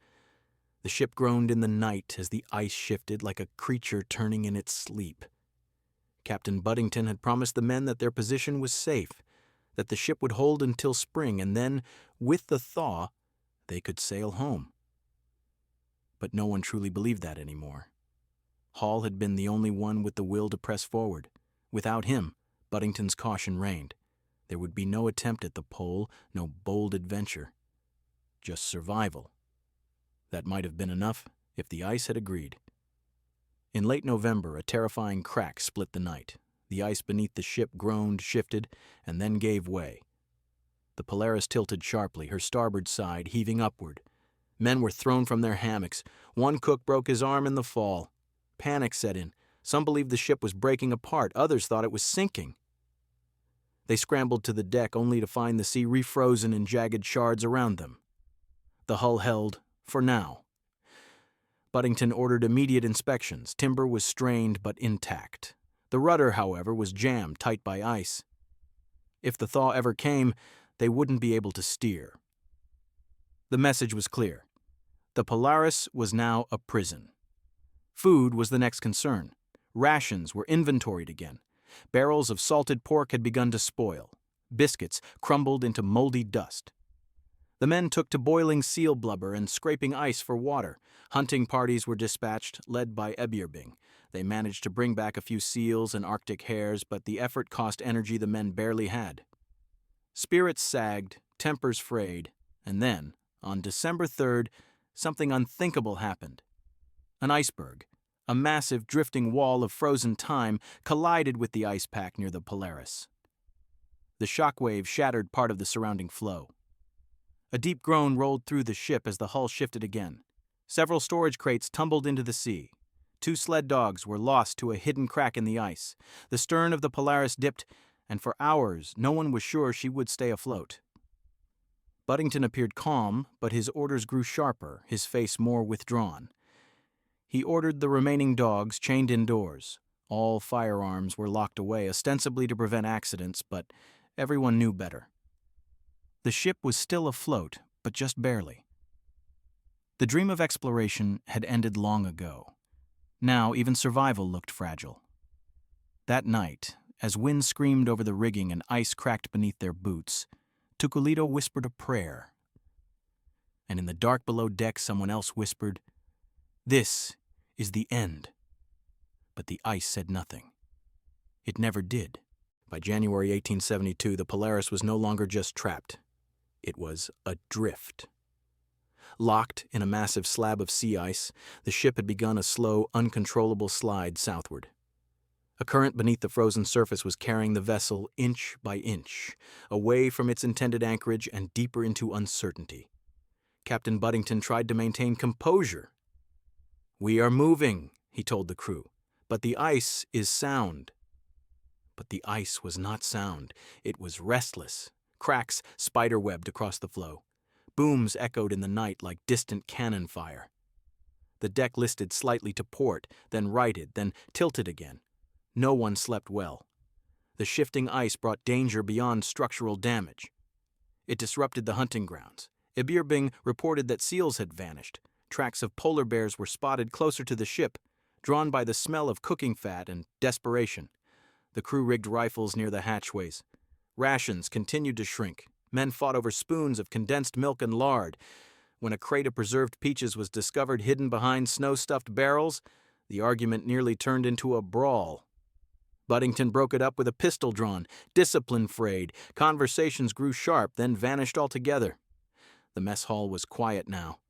The ship groaned in the night as the ice shifted like a creature turning in its sleep. Captain Budington had promised the men that their position was safe, that the ship would hold until spring, and then, with the thaw, they could sail home. But no one truly believed that anymore. Hall had been the only one with the will to press forward. Without him, Budington's caution reigned. There would be no attempt at the pole, no bold adventure. Just survival. That might have been enough if the ice had agreed. In late November, a terrifying crack split the night. The ice beneath the ship groaned, shifted, and then gave way. The Polaris tilted sharply, her starboard side heaving upward. Men were thrown from their hammocks. One cook broke his arm in the fall. Panic set in. Some believed the ship was breaking apart. Others thought it was sinking. They scrambled to the deck only to find the sea refrozen in jagged shards around them. The hull held, for now. Budington ordered immediate inspections. Timber was strained but intact. The rudder, however, was jammed tight by ice. If the thaw ever came, they wouldn't be able to steer. The message was clear. The Polaris was now a prison. Food was the next concern. Rations were inventoried again. Barrels of salted pork had begun to spoil. Biscuits crumbled into moldy dust. The men took to boiling seal blubber and scraping ice for water. Hunting parties were dispatched, led by Ebierbing. They managed to bring back a few seals and Arctic hares, but the effort cost energy the men barely had. Spirits sagged, tempers frayed, and then, on December 3rd, something unthinkable happened. An iceberg, a massive drifting wall of frozen time, collided with the ice pack near the Polaris. The shockwave shattered part of the surrounding floe. A deep groan rolled through the ship as the hull shifted again. Several storage crates tumbled into the sea. 2 sled dogs were lost to a hidden crack in the ice. The stern of the Polaris dipped, and for hours no one was sure she would stay afloat. Budington appeared calm, but his orders grew sharper, his face more withdrawn. He ordered the remaining dogs chained indoors. All firearms were locked away, ostensibly to prevent accidents, but everyone knew better. The ship was still afloat, but just barely. The dream of exploration had ended long ago. Now even survival looked fragile. That night, as wind screamed over the rigging and ice cracked beneath their boots, Tukulito whispered a prayer. And in the dark below deck someone else whispered, "This is the end." But the ice said nothing. It never did. By January 1872, the Polaris was no longer just trapped. It was adrift. Locked in a massive slab of sea ice, the ship had begun a slow, uncontrollable slide southward. A current beneath the frozen surface was carrying the vessel inch by inch, away from its intended anchorage and deeper into uncertainty. Captain Budington tried to maintain composure. "We are moving," he told the crew, "but the ice is sound." But the ice was not sound. It was restless. Cracks spiderwebbed across the floe. Booms echoed in the night like distant cannon fire. The deck listed slightly to port, then righted, then tilted again. No one slept well. The shifting ice brought danger beyond structural damage. It disrupted the hunting grounds. Ibirbing reported that seals had vanished. Tracks of polar bears were spotted closer to the ship, drawn by the smell of cooking fat and desperation. The crew rigged rifles near the hatchways. Rations continued to shrink. Men fought over spoons of condensed milk and lard. When a crate of preserved peaches was discovered hidden behind snow-stuffed barrels, the argument nearly turned into a brawl. Budington broke it up with a pistol drawn. Discipline frayed. Conversations grew sharp, then vanished altogether. The mess hall was quiet now.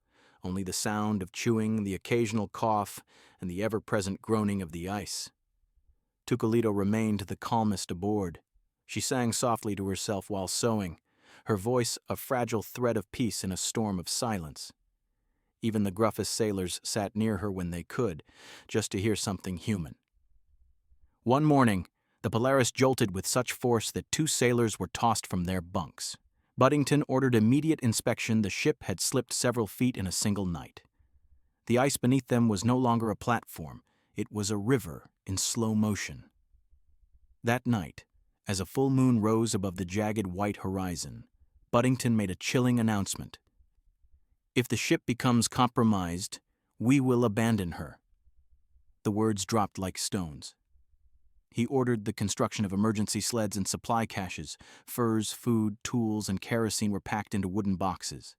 Only the sound of chewing, the occasional cough, and the ever-present groaning of the ice. Tukulito remained the calmest aboard. She sang softly to herself while sewing, her voice a fragile thread of peace in a storm of silence. Even the gruffest sailors sat near her when they could, just to hear something human. One morning, the Polaris jolted with such force that 2 sailors were tossed from their bunks. Budington ordered immediate inspection. The ship had slipped several feet in a single night. The ice beneath them was no longer a platform. It was a river in slow motion. That night, as a full moon rose above the jagged white horizon, Budington made a chilling announcement. "If the ship becomes compromised, we will abandon her." The words dropped like stones. He ordered the construction of emergency sleds and supply caches. Furs, food, tools, and kerosene were packed into wooden boxes.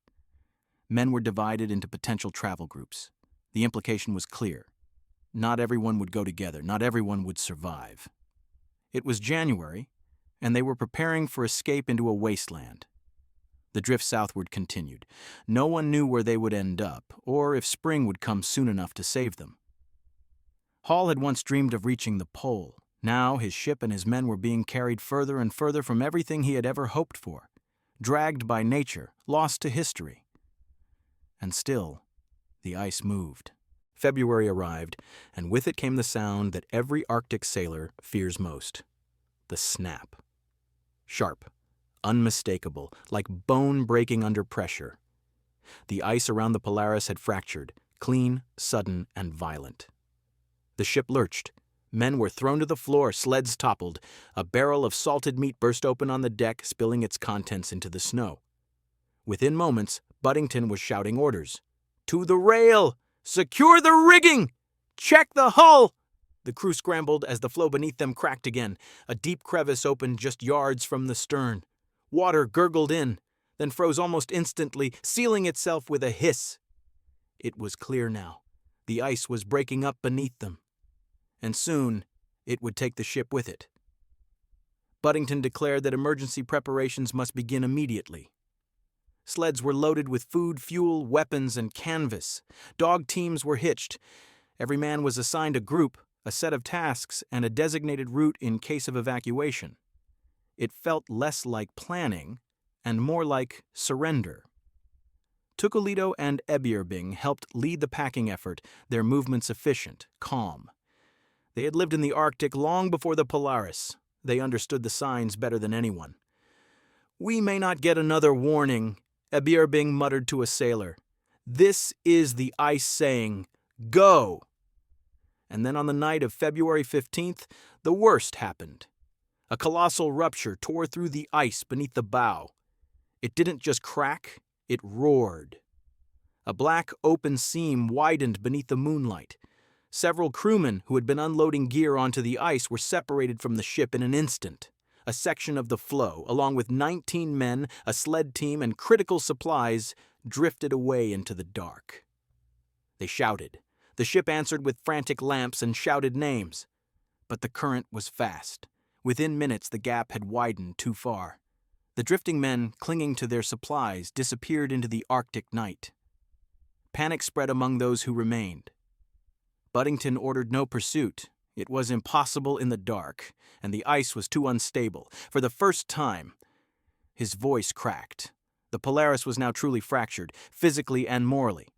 Men were divided into potential travel groups. The implication was clear. Not everyone would go together. Not everyone would survive. It was January, and they were preparing for escape into a wasteland. The drift southward continued. No one knew where they would end up, or if spring would come soon enough to save them. Hall had once dreamed of reaching the pole. Now his ship and his men were being carried further and further from everything he had ever hoped for, dragged by nature, lost to history. And still, the ice moved. February arrived, and with it came the sound that every Arctic sailor fears most: the snap. Sharp, unmistakable, like bone breaking under pressure. The ice around the Polaris had fractured, clean, sudden, and violent. The ship lurched. Men were thrown to the floor, sleds toppled. A barrel of salted meat burst open on the deck, spilling its contents into the snow. Within moments, Budington was shouting orders. "To the rail! Secure the rigging! Check the hull!" The crew scrambled as the floe beneath them cracked again. A deep crevice opened just yards from the stern. Water gurgled in, then froze almost instantly, sealing itself with a hiss. It was clear now. The ice was breaking up beneath them. And soon, it would take the ship with it. Budington declared that emergency preparations must begin immediately. Sleds were loaded with food, fuel, weapons, and canvas. Dog teams were hitched. Every man was assigned a group, a set of tasks, and a designated route in case of evacuation. It felt less like planning and more like surrender. Tukulito and Ebirbing helped lead the packing effort, their movements efficient, calm. They had lived in the Arctic long before the Polaris. They understood the signs better than anyone. "We may not get another warning," Ebirbing muttered to a sailor. "This is the ice saying, go!" And then on the night of February 15th, the worst happened. A colossal rupture tore through the ice beneath the bow. It didn't just crack, it roared. A black open seam widened beneath the moonlight. Several crewmen who had been unloading gear onto the ice were separated from the ship in an instant. A section of the floe, along with 19 men, a sled team, and critical supplies, drifted away into the dark. They shouted. The ship answered with frantic lamps and shouted names. But the current was fast. Within minutes, the gap had widened too far. The drifting men, clinging to their supplies, disappeared into the Arctic night. Panic spread among those who remained. Budington ordered no pursuit. It was impossible in the dark, and the ice was too unstable. For the first time, his voice cracked. The Polaris was now truly fractured, physically and morally.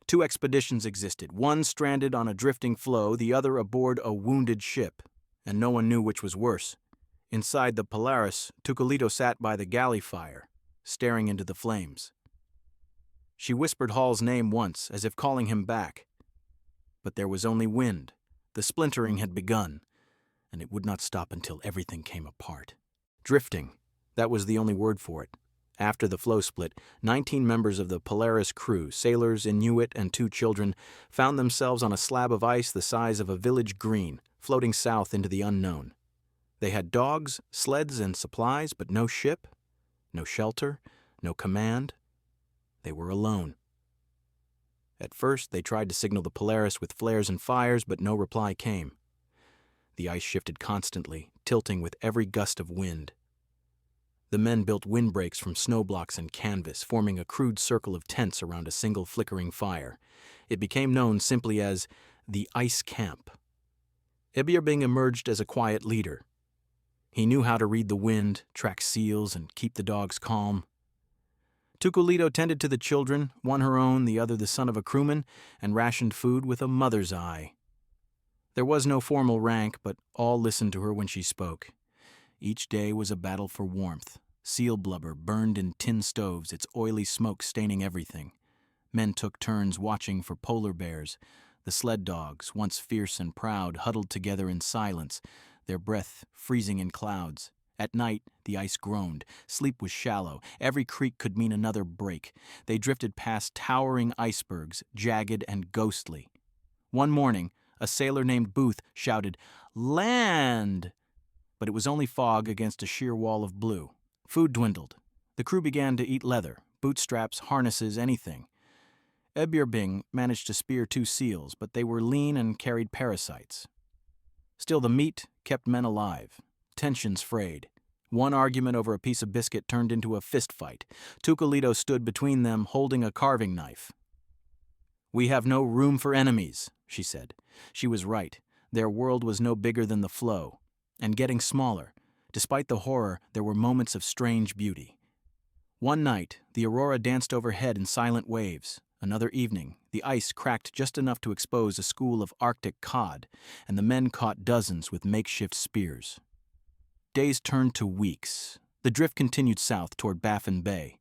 2 expeditions existed, one stranded on a drifting floe, the other aboard a wounded ship, and no one knew which was worse. Inside the Polaris, Tukulito sat by the galley fire, staring into the flames. She whispered Hall's name once, as if calling him back. But there was only wind. The splintering had begun, and it would not stop until everything came apart. Drifting, that was the only word for it. After the floe split, 19 members of the Polaris crew, sailors, Inuit, and 2 children, found themselves on a slab of ice the size of a village green, floating south into the unknown. They had dogs, sleds, and supplies, but no ship, no shelter, no command. They were alone. At first, they tried to signal the Polaris with flares and fires, but no reply came. The ice shifted constantly, tilting with every gust of wind. The men built windbreaks from snow blocks and canvas, forming a crude circle of tents around a single flickering fire. It became known simply as the Ice Camp. Ebirbing emerged as a quiet leader. He knew how to read the wind, track seals, and keep the dogs calm. Tukulito tended to the children, one her own, the other the son of a crewman, and rationed food with a mother's eye. There was no formal rank, but all listened to her when she spoke. Each day was a battle for warmth. Seal blubber burned in tin stoves, its oily smoke staining everything. Men took turns watching for polar bears. The sled dogs, once fierce and proud, huddled together in silence, their breath freezing in clouds. At night, the ice groaned. Sleep was shallow. Every creak could mean another break. They drifted past towering icebergs, jagged and ghostly. One morning, a sailor named Booth shouted, "Land!" But it was only fog against a sheer wall of blue. Food dwindled. The crew began to eat leather, bootstraps, harnesses, anything. Ebirbing managed to spear 2 seals, but they were lean and carried parasites. Still, the meat kept men alive. Tensions frayed. One argument over a piece of biscuit turned into a fist fight. Tukulito stood between them, holding a carving knife. "We have no room for enemies," she said. She was right. Their world was no bigger than the floe, and getting smaller. Despite the horror, there were moments of strange beauty. One night, the aurora danced overhead in silent waves. Another evening, the ice cracked just enough to expose a school of Arctic cod, and the men caught dozens with makeshift spears. Days turned to weeks. The drift continued south toward Baffin Bay,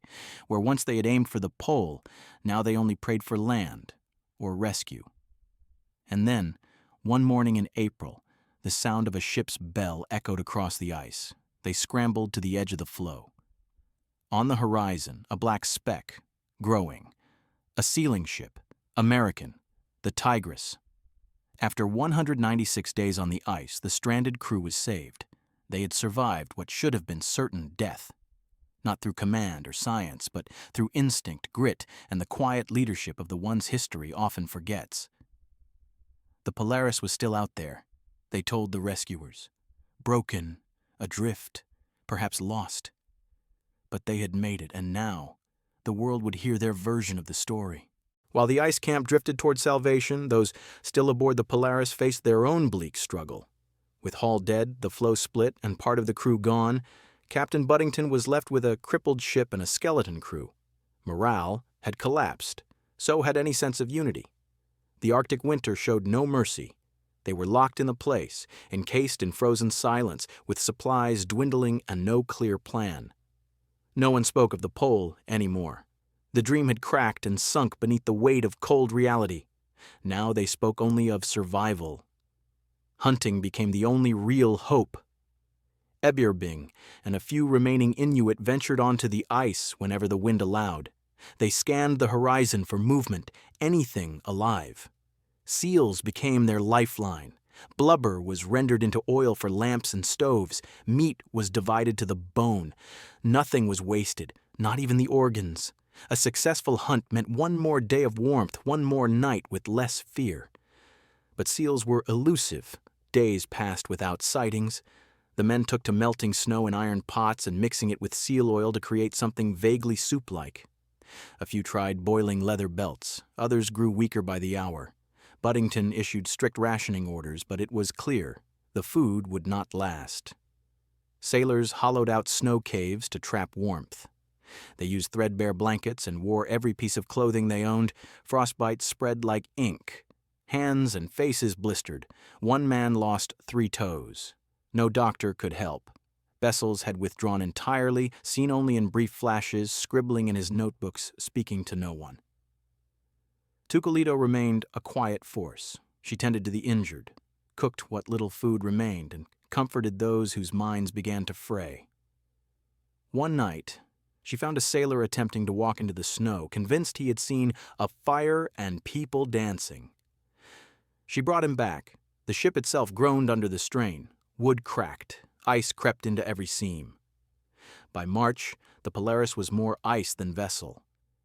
where once they had aimed for the pole, now they only prayed for land or rescue. And then, one morning in April, the sound of a ship's bell echoed across the ice. They scrambled to the edge of the floe. On the horizon, a black speck, growing. A sealing ship, American, the Tigris. After 196 days on the ice, the stranded crew was saved. They had survived what should have been certain death. Not through command or science, but through instinct, grit, and the quiet leadership of the ones history often forgets. The Polaris was still out there, they told the rescuers. Broken, adrift, perhaps lost. But they had made it, and now the world would hear their version of the story. While the ice camp drifted toward salvation, those still aboard the Polaris faced their own bleak struggle. With Hall dead, the floe split, and part of the crew gone, Captain Budington was left with a crippled ship and a skeleton crew. Morale had collapsed. So had any sense of unity. The Arctic winter showed no mercy. They were locked in a place, encased in frozen silence, with supplies dwindling and no clear plan. No one spoke of the pole anymore. The dream had cracked and sunk beneath the weight of cold reality. Now they spoke only of survival. Hunting became the only real hope. Ebirbing and a few remaining Inuit ventured onto the ice whenever the wind allowed. They scanned the horizon for movement, anything alive. Seals became their lifeline. Blubber was rendered into oil for lamps and stoves. Meat was divided to the bone. Nothing was wasted, not even the organs. A successful hunt meant one more day of warmth, one more night with less fear. But seals were elusive. Days passed without sightings. The men took to melting snow in iron pots and mixing it with seal oil to create something vaguely soup-like. A few tried boiling leather belts. Others grew weaker by the hour. Budington issued strict rationing orders, but it was clear the food would not last. Sailors hollowed out snow caves to trap warmth. They used threadbare blankets and wore every piece of clothing they owned. Frostbite spread like ink. Hands and faces blistered. One man lost 3 toes. No doctor could help. Bessels had withdrawn entirely, seen only in brief flashes, scribbling in his notebooks, speaking to no one. Tucolito remained a quiet force. She tended to the injured, cooked what little food remained, and comforted those whose minds began to fray. One night, she found a sailor attempting to walk into the snow, convinced he had seen a fire and people dancing. She brought him back. The ship itself groaned under the strain. Wood cracked. Ice crept into every seam. By March, the Polaris was more ice than vessel.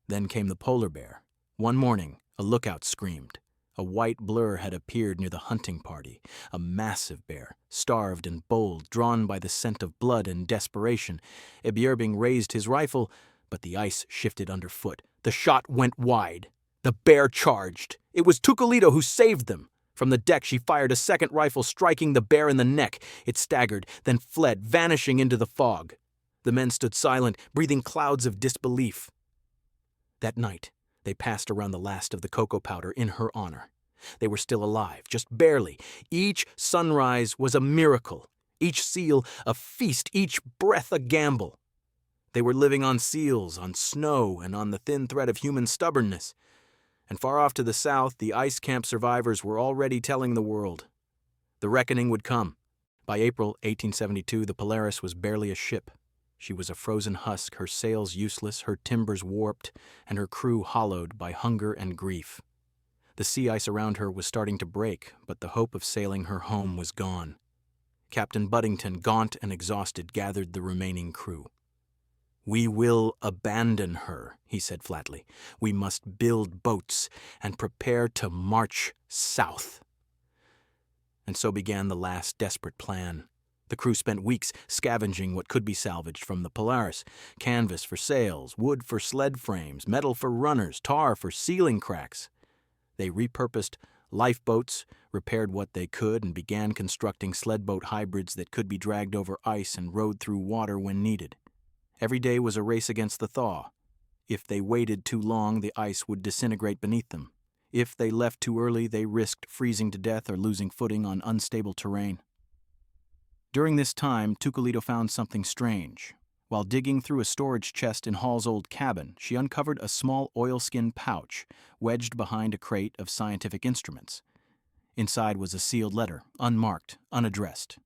Then came the polar bear. One morning, a lookout screamed. A white blur had appeared near the hunting party. A massive bear, starved and bold, drawn by the scent of blood and desperation. Ebirbing raised his rifle, but the ice shifted underfoot. The shot went wide. The bear charged. It was Tucolito who saved them. From the deck she fired a second rifle, striking the bear in the neck. It staggered, then fled, vanishing into the fog. The men stood silent, breathing clouds of disbelief. That night, they passed around the last of the cocoa powder in her honor. They were still alive, just barely. Each sunrise was a miracle. Each seal a feast, each breath a gamble. They were living on seals, on snow, and on the thin thread of human stubbornness. And far off to the south, the ice camp survivors were already telling the world. The reckoning would come. By April 1872, the Polaris was barely a ship. She was a frozen husk, her sails useless, her timbers warped, and her crew hollowed by hunger and grief. The sea ice around her was starting to break, but the hope of sailing her home was gone. Captain Budington, gaunt and exhausted, gathered the remaining crew. "We will abandon her," he said flatly. "We must build boats and prepare to march south." And so began the last desperate plan. The crew spent weeks scavenging what could be salvaged from the Polaris: canvas for sails, wood for sled frames, metal for runners, tar for sealing cracks. They repurposed lifeboats, repaired what they could, and began constructing sledboat hybrids that could be dragged over ice and rowed through water when needed. Every day was a race against the thaw. If they waited too long, the ice would disintegrate beneath them. If they left too early, they risked freezing to death or losing footing on unstable terrain. During this time, Tucolito found something strange. While digging through a storage chest in Hall's old cabin, she uncovered a small oilskin pouch wedged behind a crate of scientific instruments. Inside was a sealed letter, unmarked, unaddressed.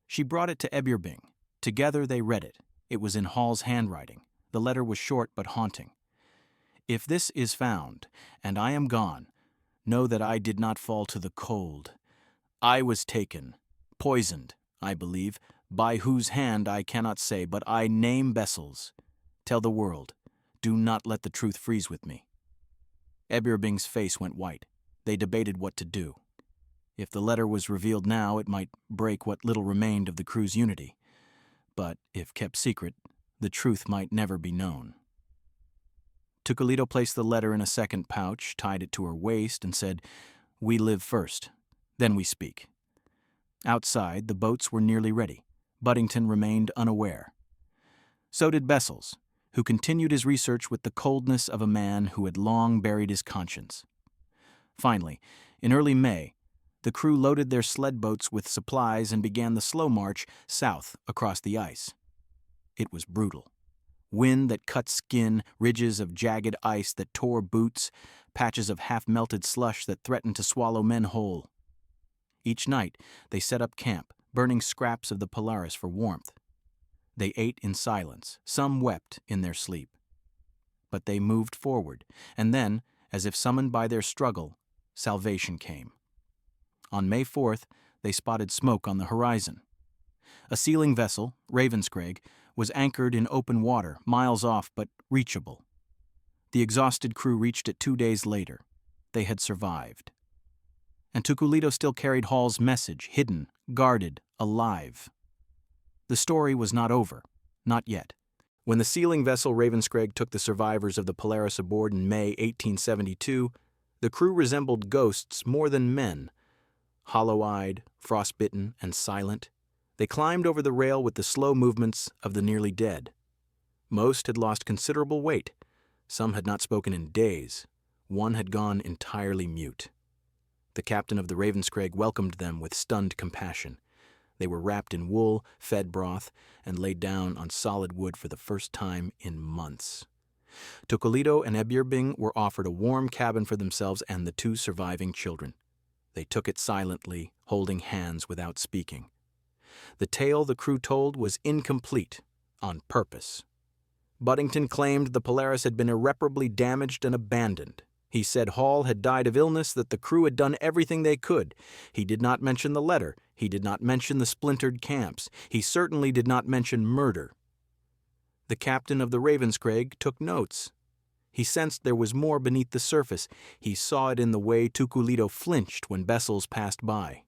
She brought it to Ebirbing. Together they read it. It was in Hall's handwriting. The letter was short but haunting. "If this is found, and I am gone, know that I did not fall to the cold. I was taken, poisoned, I believe, by whose hand I cannot say, but I name Bessels. Tell the world, do not let the truth freeze with me." Ebirbing's face went white. They debated what to do. If the letter was revealed now, it might break what little remained of the crew's unity. But if kept secret, the truth might never be known. Tucolito placed the letter in a second pouch, tied it to her waist, and said, "We live first, then we speak." Outside, the boats were nearly ready. Budington remained unaware. So did Bessels, who continued his research with the coldness of a man who had long buried his conscience. Finally, in early May, the crew loaded their sled boats with supplies and began the slow march south across the ice. It was brutal. Wind that cut skin, ridges of jagged ice that tore boots, patches of half-melted slush that threatened to swallow men whole. Each night, they set up camp, burning scraps of the Polaris for warmth. They ate in silence. Some wept in their sleep. But they moved forward, and then, as if summoned by their struggle, salvation came. On May 4th, they spotted smoke on the horizon. A sealing vessel, Ravenscraig, was anchored in open water, miles off but reachable. The exhausted crew reached it 2 days later. They had survived. And Tukulito still carried Hall's message, hidden, guarded, alive. The story was not over. Not yet. When the sealing vessel Ravenscraig took the survivors of the Polaris aboard in May 1872, the crew resembled ghosts more than men. Hollow-eyed, frostbitten, and silent, they climbed over the rail with the slow movements of the nearly dead. Most had lost considerable weight. Some had not spoken in days. One had gone entirely mute. The captain of the Ravenscraig welcomed them with stunned compassion. They were wrapped in wool, fed broth, and laid down on solid wood for the first time in months. Tukulito and Ebirbing were offered a warm cabin for themselves and the 2 surviving children. They took it silently, holding hands without speaking. The tale the crew told was incomplete, on purpose. Budington claimed the Polaris had been irreparably damaged and abandoned. He said Hall had died of illness, that the crew had done everything they could. He did not mention the letter. He did not mention the splintered camps. He certainly did not mention murder. The captain of the Ravenscraig took notes. He sensed there was more beneath the surface. He saw it in the way Tukulito flinched when Bessels passed by.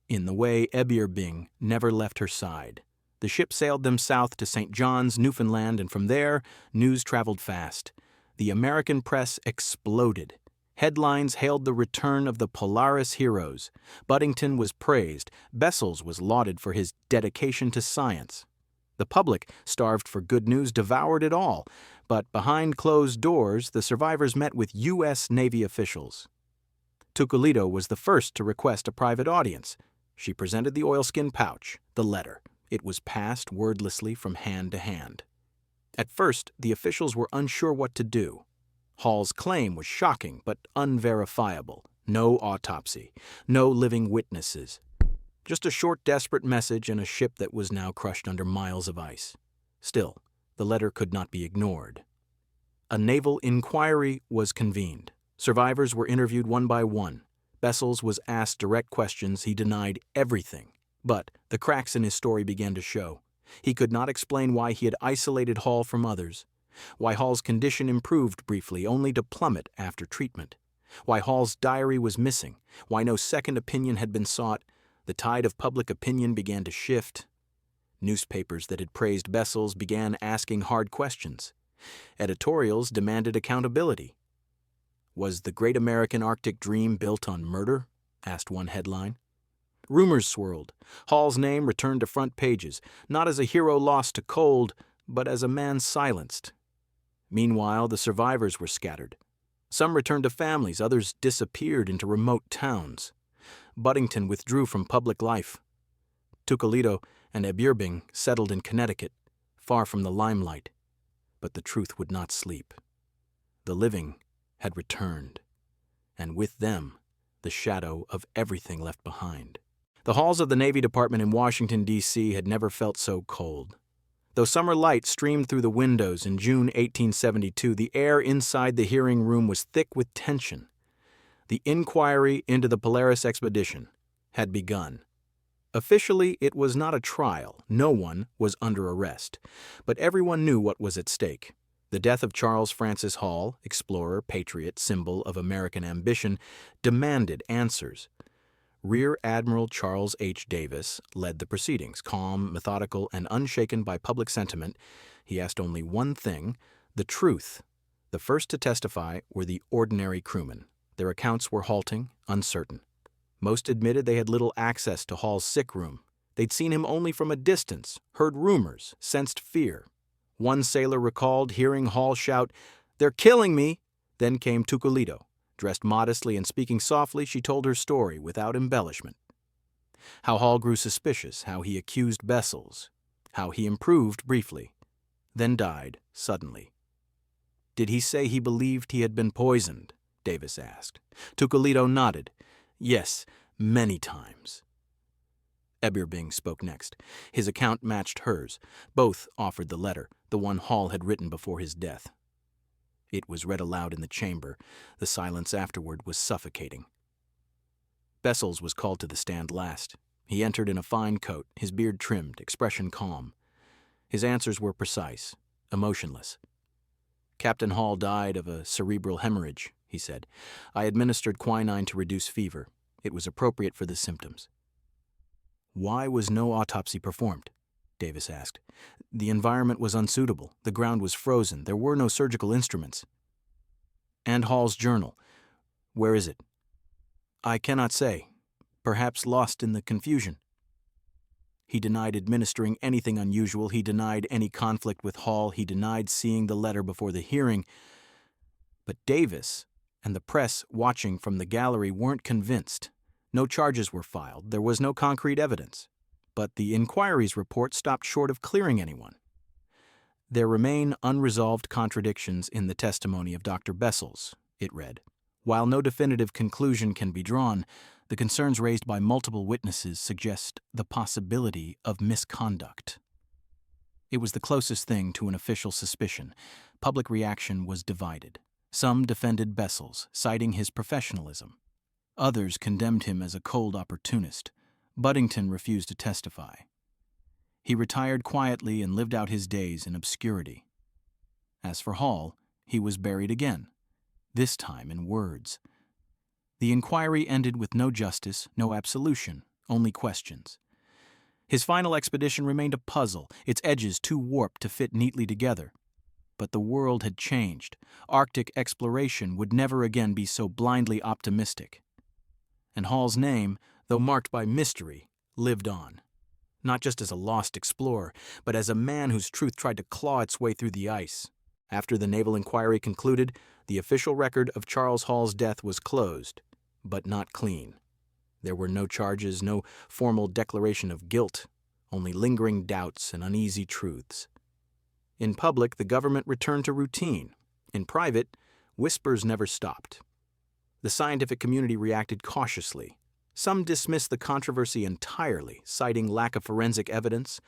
In the way Ebirbing never left her side. The ship sailed them south to St. John's, Newfoundland, and from there, news traveled fast. The American press exploded. Headlines hailed the return of the Polaris heroes. Budington was praised. Bessels was lauded for his dedication to science. The public, starved for good news, devoured it all. But behind closed doors, the survivors met with U.S. Navy officials. Tukulito was the first to request a private audience. She presented the oilskin pouch, the letter. It was passed wordlessly from hand to hand. At first, the officials were unsure what to do. Hall's claim was shocking but unverifiable. No autopsy, no living witnesses. Just a short, desperate message in a ship that was now crushed under miles of ice. Still, the letter could not be ignored. A Naval Inquiry was convened. Survivors were interviewed one by one. Bessels was asked direct questions. He denied everything. But the cracks in his story began to show. He could not explain why he had isolated Hall from others, why Hall's condition improved briefly only to plummet after treatment, why Hall's diary was missing, why no second opinion had been sought. The tide of public opinion began to shift. Newspapers that had praised Bessels began asking hard questions. Editorials demanded accountability. Was the great American Arctic dream built on murder? Asked one headline. Rumors swirled. Hall's name returned to front pages, not as a hero lost to cold, but as a man silenced. Meanwhile, the survivors were scattered. Some returned to families, others disappeared into remote towns. Budington withdrew from public life. Tukulito and Ebirbing settled in Connecticut, far from the limelight. But the truth would not sleep. The living had returned, and with them, the shadow of everything left behind. The halls of the Navy Department in Washington, D.C. had never felt so cold. Though summer light streamed through the windows in June 1872, the air inside the hearing room was thick with tension. The inquiry into the Polaris expedition had begun. Officially, it was not a trial. No one was under arrest. But everyone knew what was at stake. The death of Charles Francis Hall, explorer, patriot, symbol of American ambition, demanded answers. Rear Admiral Charles H. Davis led the proceedings. Calm, methodical, and unshaken by public sentiment, he asked only one thing: the truth. The first to testify were the ordinary crewmen. Their accounts were halting, uncertain. Most admitted they had little access to Hall's sick room. They'd seen him only from a distance, heard rumors, sensed fear. One sailor recalled hearing Hall shout, "They're killing me!" Then came Tuculito. Dressed modestly and speaking softly, she told her story without embellishment. How Hall grew suspicious, how he accused Bessels, how he improved briefly, then died suddenly. "Did he say he believed he had been poisoned?" Davis asked. Tuculito nodded. "Yes, many times." Eberbing spoke next. His account matched hers. Both offered the letter, the one Hall had written before his death. It was read aloud in the chamber. The silence afterward was suffocating. Bessels was called to the stand last. He entered in a fine coat, his beard trimmed, expression calm. His answers were precise, emotionless. "Captain Hall died of a cerebral hemorrhage," he said. "I administered quinine to reduce fever. It was appropriate for the symptoms." "Why was no autopsy performed?" Davis asked. "The environment was unsuitable. The ground was frozen. There were no surgical instruments." "And Hall's journal. Where is it?" "I cannot say. Perhaps lost in the confusion." He denied administering anything unusual. He denied any conflict with Hall. He denied seeing the letter before the hearing. But Davis and the press watching from the gallery weren't convinced. No charges were filed. There was no concrete evidence. But the inquiry's report stopped short of clearing anyone. "There remain unresolved contradictions in the testimony of Dr. Bessels," it read. "While no definitive conclusion can be drawn, the concerns raised by multiple witnesses suggest the possibility of misconduct." It was the closest thing to an official suspicion. Public reaction was divided. Some defended Bessels, citing his professionalism. Others condemned him as a cold opportunist. Budington refused to testify. He retired quietly and lived out his days in obscurity. As for Hall, he was buried again, this time in words. The inquiry ended with no justice, no absolution, only questions. His final expedition remained a puzzle, its edges too warped to fit neatly together. But the world had changed. Arctic exploration would never again be so blindly optimistic. And Hall's name, though marked by mystery, lived on. Not just as a lost explorer, but as a man whose truth tried to claw its way through the ice. After the Naval Inquiry concluded, the official record of Charles Hall's death was closed, but not clean. There were no charges, no formal declaration of guilt, only lingering doubts and uneasy truths. In public, the government returned to routine. In private, whispers never stopped. The scientific community reacted cautiously. Some dismissed the controversy entirely, citing lack of forensic evidence.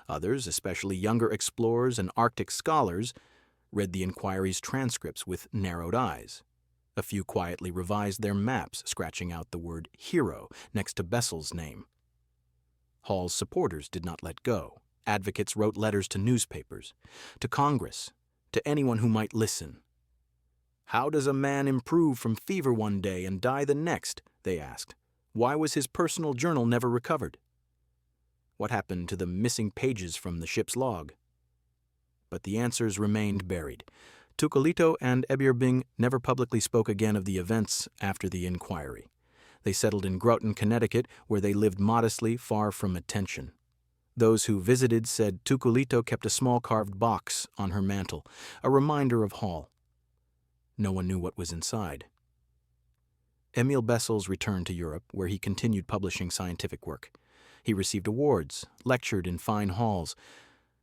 Others, especially younger explorers and Arctic scholars, read the inquiry's transcripts with narrowed eyes. A few quietly revised their maps, scratching out the word hero next to Bessels' name. Hall's supporters did not let go. Advocates wrote letters to newspapers, to Congress, to anyone who might listen. "How does a man improve from fever one day and die the next?" they asked. "Why was his personal journal never recovered? What happened to the missing pages from the ship's log?" But the answers remained buried. Tuculito and Eberbing never publicly spoke again of the events after the inquiry. They settled in Groton, Connecticut, where they lived modestly, far from attention. Those who visited said Tuculito kept a small carved box on her mantel, a reminder of Hall. No one knew what was inside. Emil Bessels returned to Europe, where he continued publishing scientific work. He received awards, lectured in fine halls,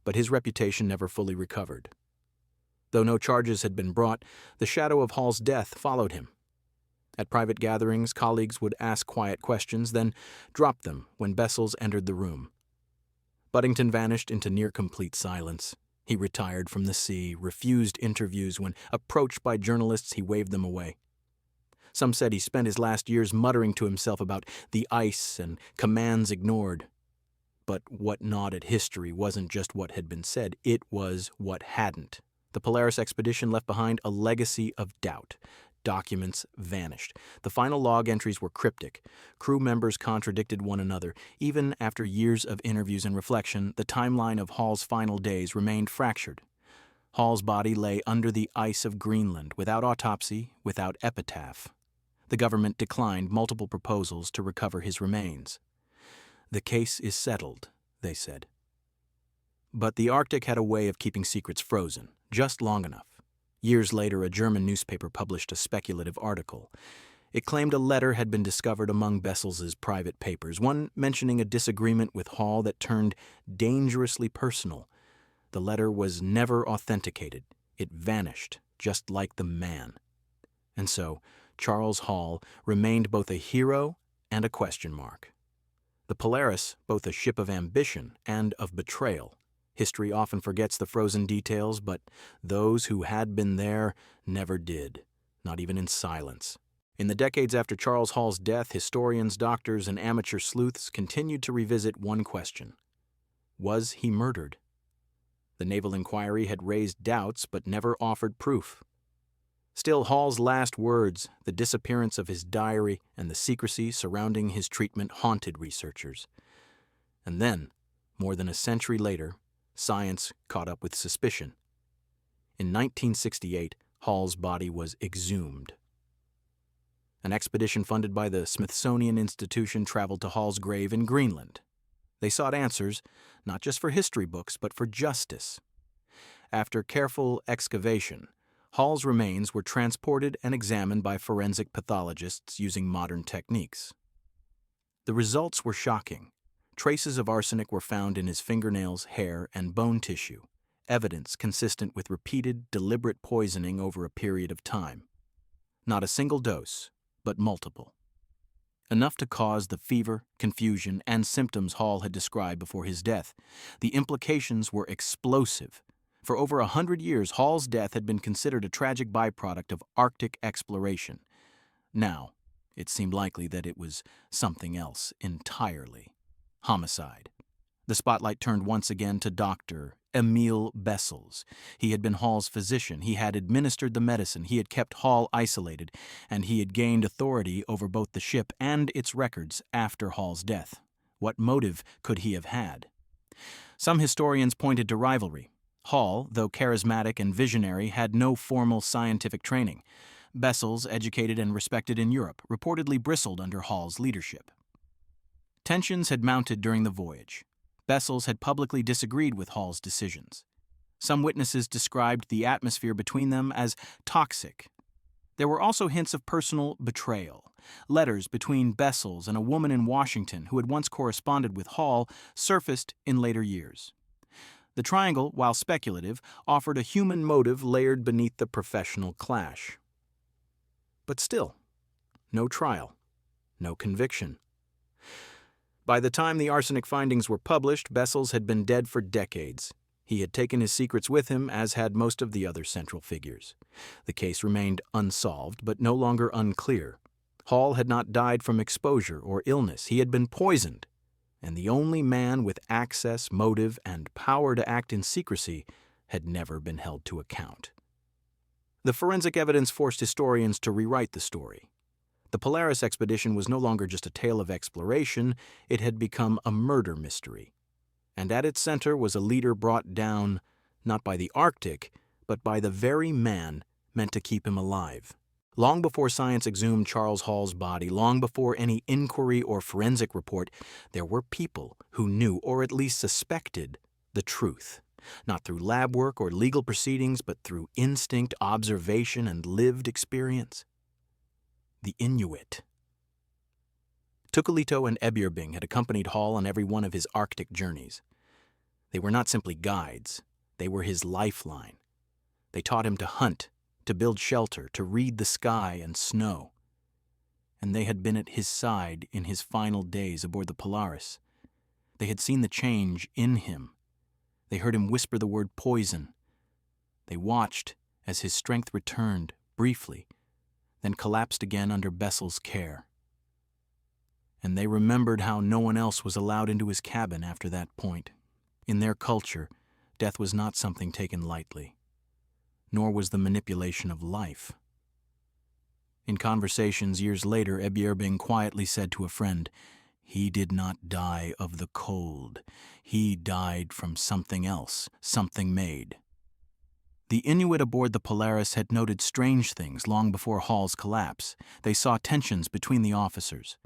but his reputation never fully recovered. Though no charges had been brought, the shadow of Hall's death followed him. At private gatherings, colleagues would ask quiet questions, then drop them when Bessels entered the room. Budington vanished into near-complete silence. He retired from the sea, refused interviews. When approached by journalists, he waved them away. Some said he spent his last years muttering to himself about the ice and commands ignored. But what gnawed at history wasn't just what had been said, it was what hadn't. The Polaris expedition left behind a legacy of doubt. Documents vanished. The final log entries were cryptic. Crew members contradicted one another. Even after years of interviews and reflection, the timeline of Hall's final days remained fractured. Hall's body lay under the ice of Greenland, without autopsy, without epitaph. The government declined multiple proposals to recover his remains. "The case is settled," they said. But the Arctic had a way of keeping secrets frozen, just long enough. Years later, a German newspaper published a speculative article. It claimed a letter had been discovered among Bessel's private papers, one mentioning a disagreement with Hall that turned dangerously personal. The letter was never authenticated. It vanished, just like the man. And so, Charles Hall remained both a hero and a question mark. The Polaris, both a ship of ambition and of betrayal. History often forgets the frozen details, but those who had been there never did, not even in silence. In the decades after Charles Hall's death, historians, doctors, and amateur sleuths continued to revisit one question. Was he murdered? The Naval Inquiry had raised doubts but never offered proof. Still, Hall's last words, the disappearance of his diary, and the secrecy surrounding his treatment haunted researchers. And then, more than a century later, science caught up with suspicion. In 1968, Hall's body was exhumed. An expedition funded by the Smithsonian Institution traveled to Hall's grave in Greenland. They sought answers, not just for history books, but for justice. After careful excavation, Hall's remains were transported and examined by forensic pathologists using modern techniques. The results were shocking. Traces of arsenic were found in his fingernails, hair, and bone tissue, evidence consistent with repeated, deliberate poisoning over a period of time. Not a single dose, but multiple. Enough to cause the fever, confusion, and symptoms Hall had described before his death. The implications were explosive. For over 100 years, Hall's death had been considered a tragic byproduct of Arctic exploration. Now, it seemed likely that it was something else entirely. Homicide. The spotlight turned once again to Dr. Emil Bessels. He had been Hall's physician. He had administered the medicine. He had kept Hall isolated, and he had gained authority over both the ship and its records after Hall's death. What motive could he have had? Some historians pointed to rivalry. Hall, though charismatic and visionary, had no formal scientific training. Bessels, educated and respected in Europe, reportedly bristled under Hall's leadership. Tensions had mounted during the voyage. Bessels had publicly disagreed with Hall's decisions. Some witnesses described the atmosphere between them as toxic. There were also hints of personal betrayal. Letters between Bessels and a woman in Washington who had once corresponded with Hall surfaced in later years. The triangle, while speculative, offered a human motive layered beneath the professional clash. But still, no trial, no conviction. By the time the arsenic findings were published, Bessels had been dead for decades. He had taken his secrets with him, as had most of the other central figures. The case remained unsolved, but no longer unclear. Hall had not died from exposure or illness. He had been poisoned. And the only man with access, motive, and power to act in secrecy had never been held to account. The forensic evidence forced historians to rewrite the story. The Polaris expedition was no longer just a tale of exploration, it had become a murder mystery. And at its center was a leader brought down, not by the Arctic, but by the very man meant to keep him alive. Long before science exhumed Charles Hall's body, long before any inquiry or forensic report, there were people who knew, or at least suspected, the truth. Not through lab work or legal proceedings, but through instinct, observation, and lived experience. The Inuit. Tukulito and Eberbing had accompanied Hall on every one of his Arctic journeys. They were not simply guides, they were his lifeline. They taught him to hunt, to build shelter, to read the sky and snow. And they had been at his side in his final days aboard the Polaris. They had seen the change in him. They heard him whisper the word poison. They watched as his strength returned, briefly, then collapsed again under Bessel's care. And they remembered how no one else was allowed into his cabin after that point. In their culture, death was not something taken lightly, nor was the manipulation of life. In conversations years later, Eberbing quietly said to a friend, "He did not die of the cold. He died from something else, something made." The Inuit aboard the Polaris had noted strange things long before Hall's collapse. They saw tensions between the officers.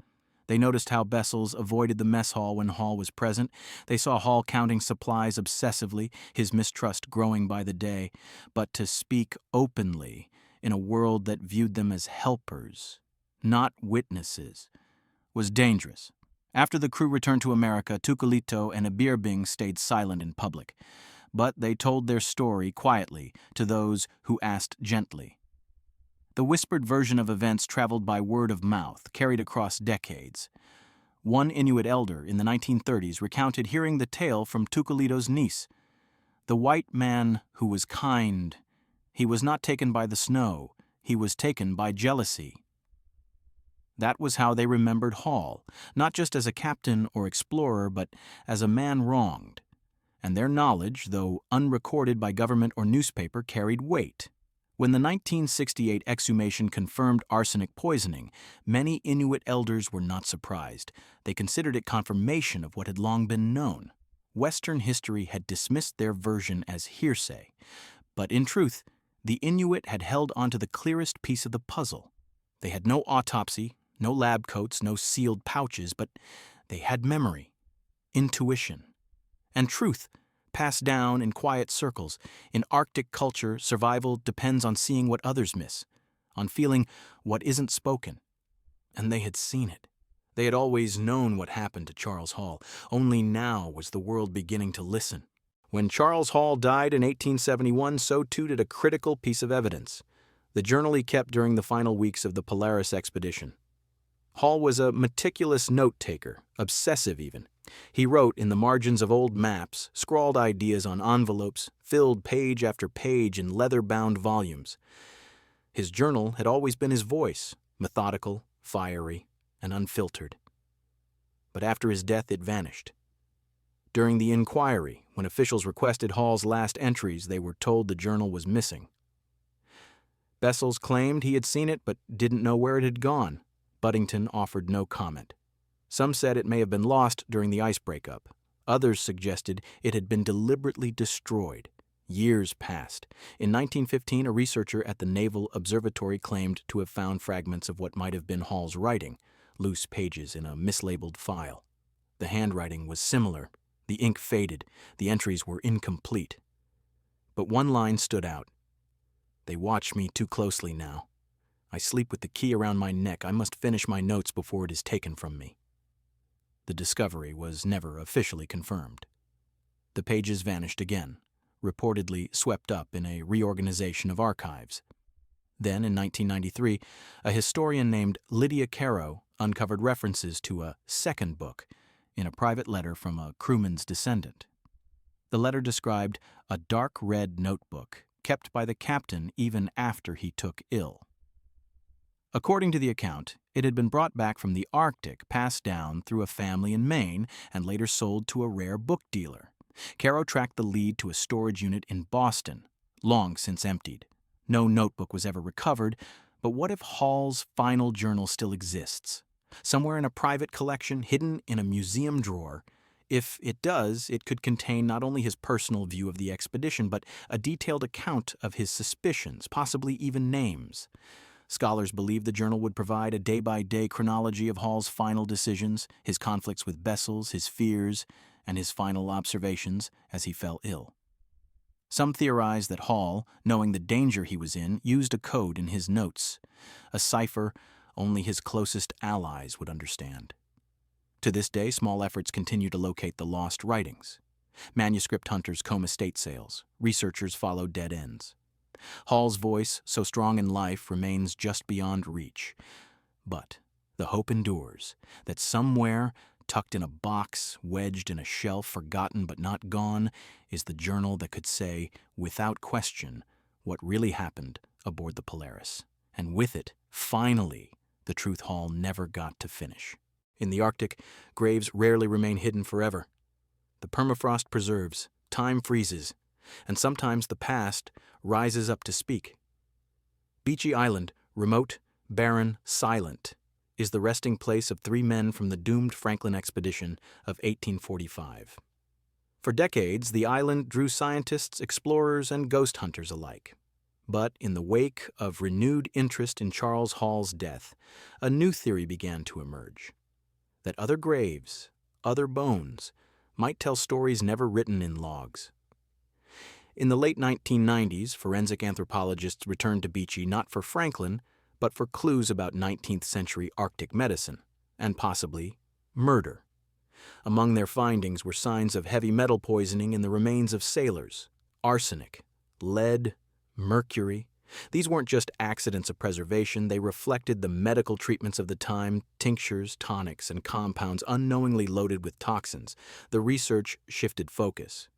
They noticed how Bessels avoided the mess hall when Hall was present. They saw Hall counting supplies obsessively, his mistrust growing by the day. But to speak openly in a world that viewed them as helpers, not witnesses, was dangerous. After the crew returned to America, Tukulito and Abirbing stayed silent in public. But they told their story quietly to those who asked gently. The whispered version of events traveled by word of mouth, carried across decades. One Inuit elder in the 1930s recounted hearing the tale from Tukulito's niece. The white man who was kind, he was not taken by the snow, he was taken by jealousy. That was how they remembered Hall, not just as a captain or explorer, but as a man wronged. And their knowledge, though unrecorded by government or newspaper, carried weight. When the 1968 exhumation confirmed arsenic poisoning, many Inuit elders were not surprised. They considered it confirmation of what had long been known. Western history had dismissed their version as hearsay. But in truth, the Inuit had held onto the clearest piece of the puzzle. They had no autopsy, no lab coats, no sealed pouches, but they had memory, intuition, and truth passed down in quiet circles. In Arctic culture, survival depends on seeing what others miss, on feeling what isn't spoken. And they had seen it. They had always known what happened to Charles Hall. Only now was the world beginning to listen. When Charles Hall died in 1871, so too did a critical piece of evidence, the journal he kept during the final weeks of the Polaris expedition. Hall was a meticulous note-taker, obsessive even. He wrote in the margins of old maps, scrawled ideas on envelopes, filled page after page in leather-bound volumes. His journal had always been his voice, methodical, fiery, and unfiltered. But after his death it vanished. During the inquiry, when officials requested Hall's last entries, they were told the journal was missing. Bessels claimed he had seen it but didn't know where it had gone. Budington offered no comment. Some said it may have been lost during the ice breakup. Others suggested it had been deliberately destroyed. Years passed. In 1915, a researcher at the Naval Observatory claimed to have found fragments of what might have been Hall's writing, loose pages in a mislabeled file. The handwriting was similar. The ink faded. The entries were incomplete. But one line stood out. "They watch me too closely now. I sleep with the key around my neck. I must finish my notes before it is taken from me." The discovery was never officially confirmed. The pages vanished again, reportedly swept up in a reorganization of archives. Then, in 1993, a historian named Lydia Caro uncovered references to a second book in a private letter from a crewman's descendant. The letter described a dark red notebook kept by the captain even after he took ill. According to the account, it had been brought back from the Arctic, passed down through a family in Maine, and later sold to a rare book dealer. Caro tracked the lead to a storage unit in Boston, long since emptied. No notebook was ever recovered, but what if Hall's final journal still exists? Somewhere in a private collection, hidden in a museum drawer? If it does, it could contain not only his personal view of the expedition, but a detailed account of his suspicions, possibly even names. Scholars believe the journal would provide a day-by-day chronology of Hall's final decisions, his conflicts with Bessels, his fears, and his final observations as he fell ill. Some theorize that Hall, knowing the danger he was in, used a code in his notes, a cipher only his closest allies would understand. To this day, small efforts continue to locate the lost writings. Manuscript hunters comb estate sales. Researchers follow dead ends. Hall's voice, so strong in life, remains just beyond reach. But the hope endures that somewhere, tucked in a box, wedged in a shelf, forgotten but not gone, is the journal that could say, without question, what really happened aboard the Polaris. And with it, finally, the truth Hall never got to finish. In the Arctic, graves rarely remain hidden forever. The permafrost preserves, time freezes, and sometimes the past rises up to speak. Beechey Island, remote, barren, silent, is the resting place of 3 men from the doomed Franklin expedition of 1845. For decades, the island drew scientists, explorers, and ghost hunters alike. But in the wake of renewed interest in Charles Hall's death, a new theory began to emerge: that other graves, other bones, might tell stories never written in logs. In the late 1990s, forensic anthropologists returned to Beechey not for Franklin, but for clues about 19th century Arctic medicine, and possibly murder. Among their findings were signs of heavy metal poisoning in the remains of sailors, arsenic, lead, mercury. These weren't just accidents of preservation, they reflected the medical treatments of the time, tinctures, tonics, and compounds unknowingly loaded with toxins. The research shifted focus.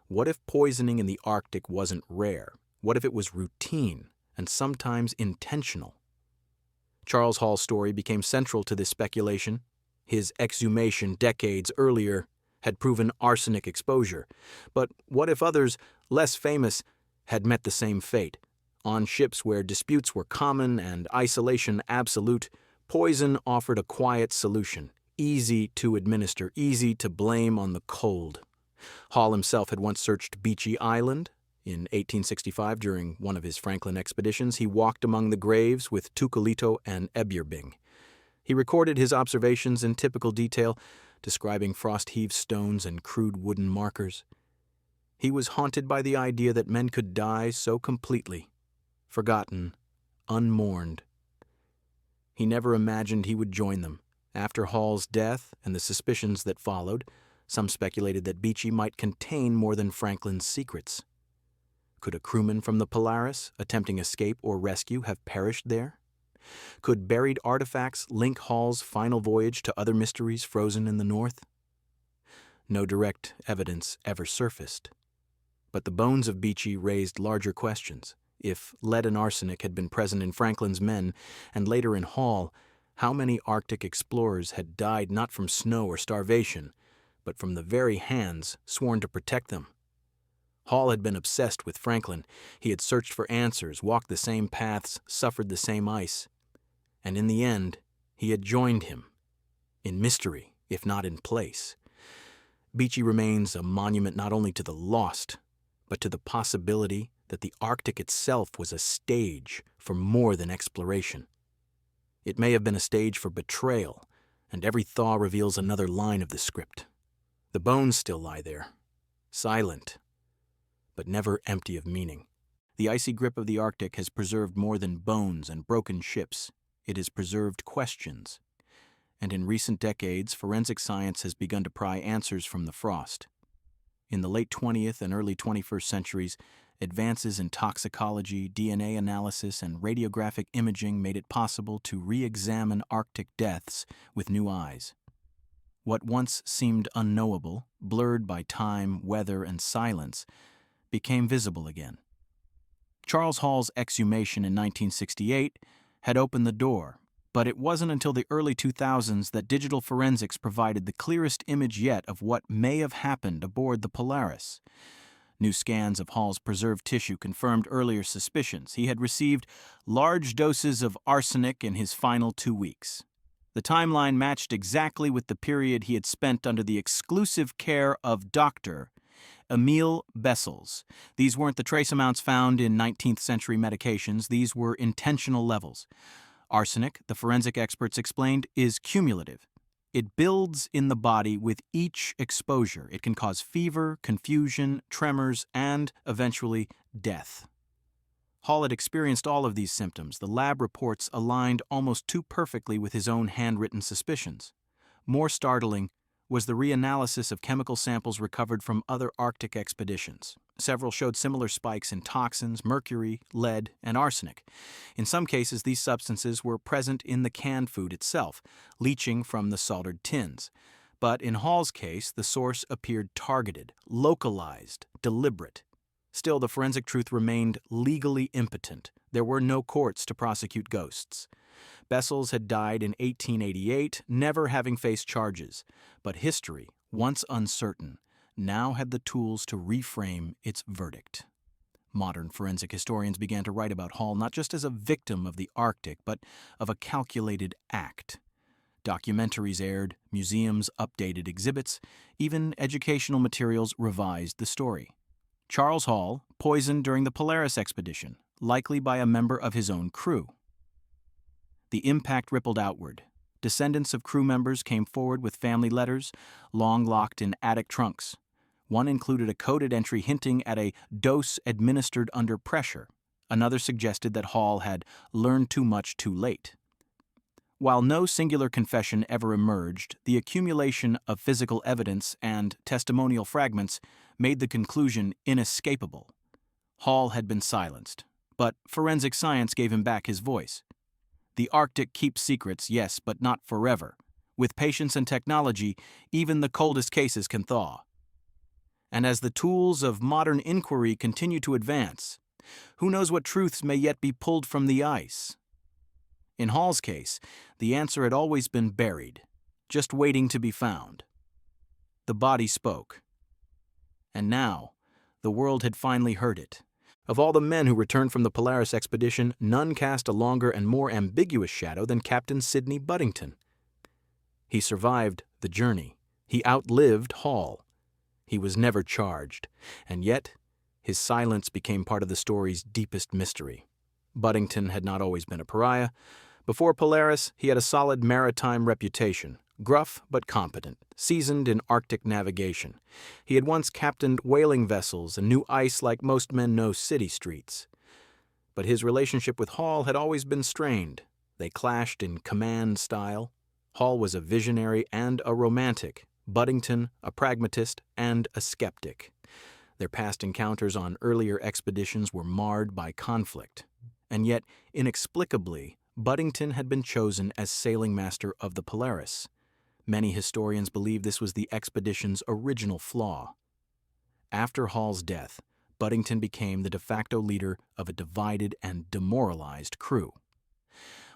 What if poisoning in the Arctic wasn't rare? What if it was routine and sometimes intentional? Charles Hall's story became central to this speculation. His exhumation decades earlier had proven arsenic exposure. But what if others, less famous, had met the same fate? On ships where disputes were common and isolation absolute, poison offered a quiet solution, easy to administer, easy to blame on the cold. Hall himself had once searched Beechey Island. In 1865, during one of his Franklin expeditions, he walked among the graves with Tukulito and Ebyerbing. He recorded his observations in typical detail, describing frost-heaved stones and crude wooden markers. He was haunted by the idea that men could die so completely, forgotten, unmourned. He never imagined he would join them. After Hall's death and the suspicions that followed, some speculated that Beechey might contain more than Franklin's secrets. Could a crewman from the Polaris, attempting escape or rescue, have perished there? Could buried artifacts link Hall's final voyage to other mysteries frozen in the north? No direct evidence ever surfaced. But the bones of Beechey raised larger questions. If lead and arsenic had been present in Franklin's men, and later in Hall, how many Arctic explorers had died not from snow or starvation, but from the very hands sworn to protect them? Hall had been obsessed with Franklin. He had searched for answers, walked the same paths, suffered the same ice. And in the end, he had joined him, in mystery, if not in place. Beechey remains a monument not only to the lost, but to the possibility that the Arctic itself was a stage for more than exploration. It may have been a stage for betrayal, and every thaw reveals another line of the script. The bones still lie there, silent, but never empty of meaning. The icy grip of the Arctic has preserved more than bones and broken ships. It has preserved questions. And in recent decades, forensic science has begun to pry answers from the frost. In the late 20th and early 21st centuries, advances in toxicology, DNA analysis, and radiographic imaging made it possible to re-examine Arctic deaths with new eyes. What once seemed unknowable, blurred by time, weather, and silence, became visible again. Charles Hall's exhumation in 1968 had opened the door, but it wasn't until the early 2000s that digital forensics provided the clearest image yet of what may have happened aboard the Polaris. New scans of Hall's preserved tissue confirmed earlier suspicions. He had received large doses of arsenic in his final 2 weeks. The timeline matched exactly with the period he had spent under the exclusive care of Dr. Emil Bessels. These weren't the trace amounts found in 19th century medications. These were intentional levels. Arsenic, the forensic experts explained, is cumulative. It builds in the body with each exposure. It can cause fever, confusion, tremors, and, eventually, death. Hall had experienced all of these symptoms. The lab reports aligned almost too perfectly with his own handwritten suspicions. More startling was the reanalysis of chemical samples recovered from other Arctic expeditions. Several showed similar spikes in toxins, mercury, lead, and arsenic. In some cases, these substances were present in the canned food itself, leaching from the soldered tins. But in Hall's case, the source appeared targeted, localized, deliberate. Still, the forensic truth remained legally impotent. There were no courts to prosecute ghosts. Bessels had died in 1888, never having faced charges. But history, once uncertain, now had the tools to reframe its verdict. Modern forensic historians began to write about Hall not just as a victim of the Arctic, but of a calculated act. Documentaries aired, museums updated exhibits, even educational materials revised the story. Charles Hall, poisoned during the Polaris expedition, likely by a member of his own crew. The impact rippled outward. Descendants of crew members came forward with family letters, long locked in attic trunks. One included a coded entry hinting at a dose administered under pressure. Another suggested that Hall had learned too much too late. While no singular confession ever emerged, the accumulation of physical evidence and testimonial fragments made the conclusion inescapable. Hall had been silenced, but forensic science gave him back his voice. The Arctic keeps secrets, yes, but not forever. With patience and technology, even the coldest cases can thaw. And as the tools of modern inquiry continue to advance, who knows what truths may yet be pulled from the ice? In Hall's case, the answer had always been buried, just waiting to be found. The body spoke. And now, the world had finally heard it. Of all the men who returned from the Polaris expedition, none cast a longer and more ambiguous shadow than Captain Sidney Budington. He survived the journey. He outlived Hall. He was never charged, and yet his silence became part of the story's deepest mystery. Budington had not always been a pariah. Before Polaris, he had a solid maritime reputation, gruff but competent, seasoned in Arctic navigation. He had once captained whaling vessels and knew ice like most men know city streets. But his relationship with Hall had always been strained. They clashed in command style. Hall was a visionary and a romantic, Budington a pragmatist and a skeptic. Their past encounters on earlier expeditions were marred by conflict. And yet, inexplicably, Budington had been chosen as sailing master of the Polaris. Many historians believe this was the expedition's original flaw. After Hall's death, Budington became the de facto leader of a divided and demoralized crew.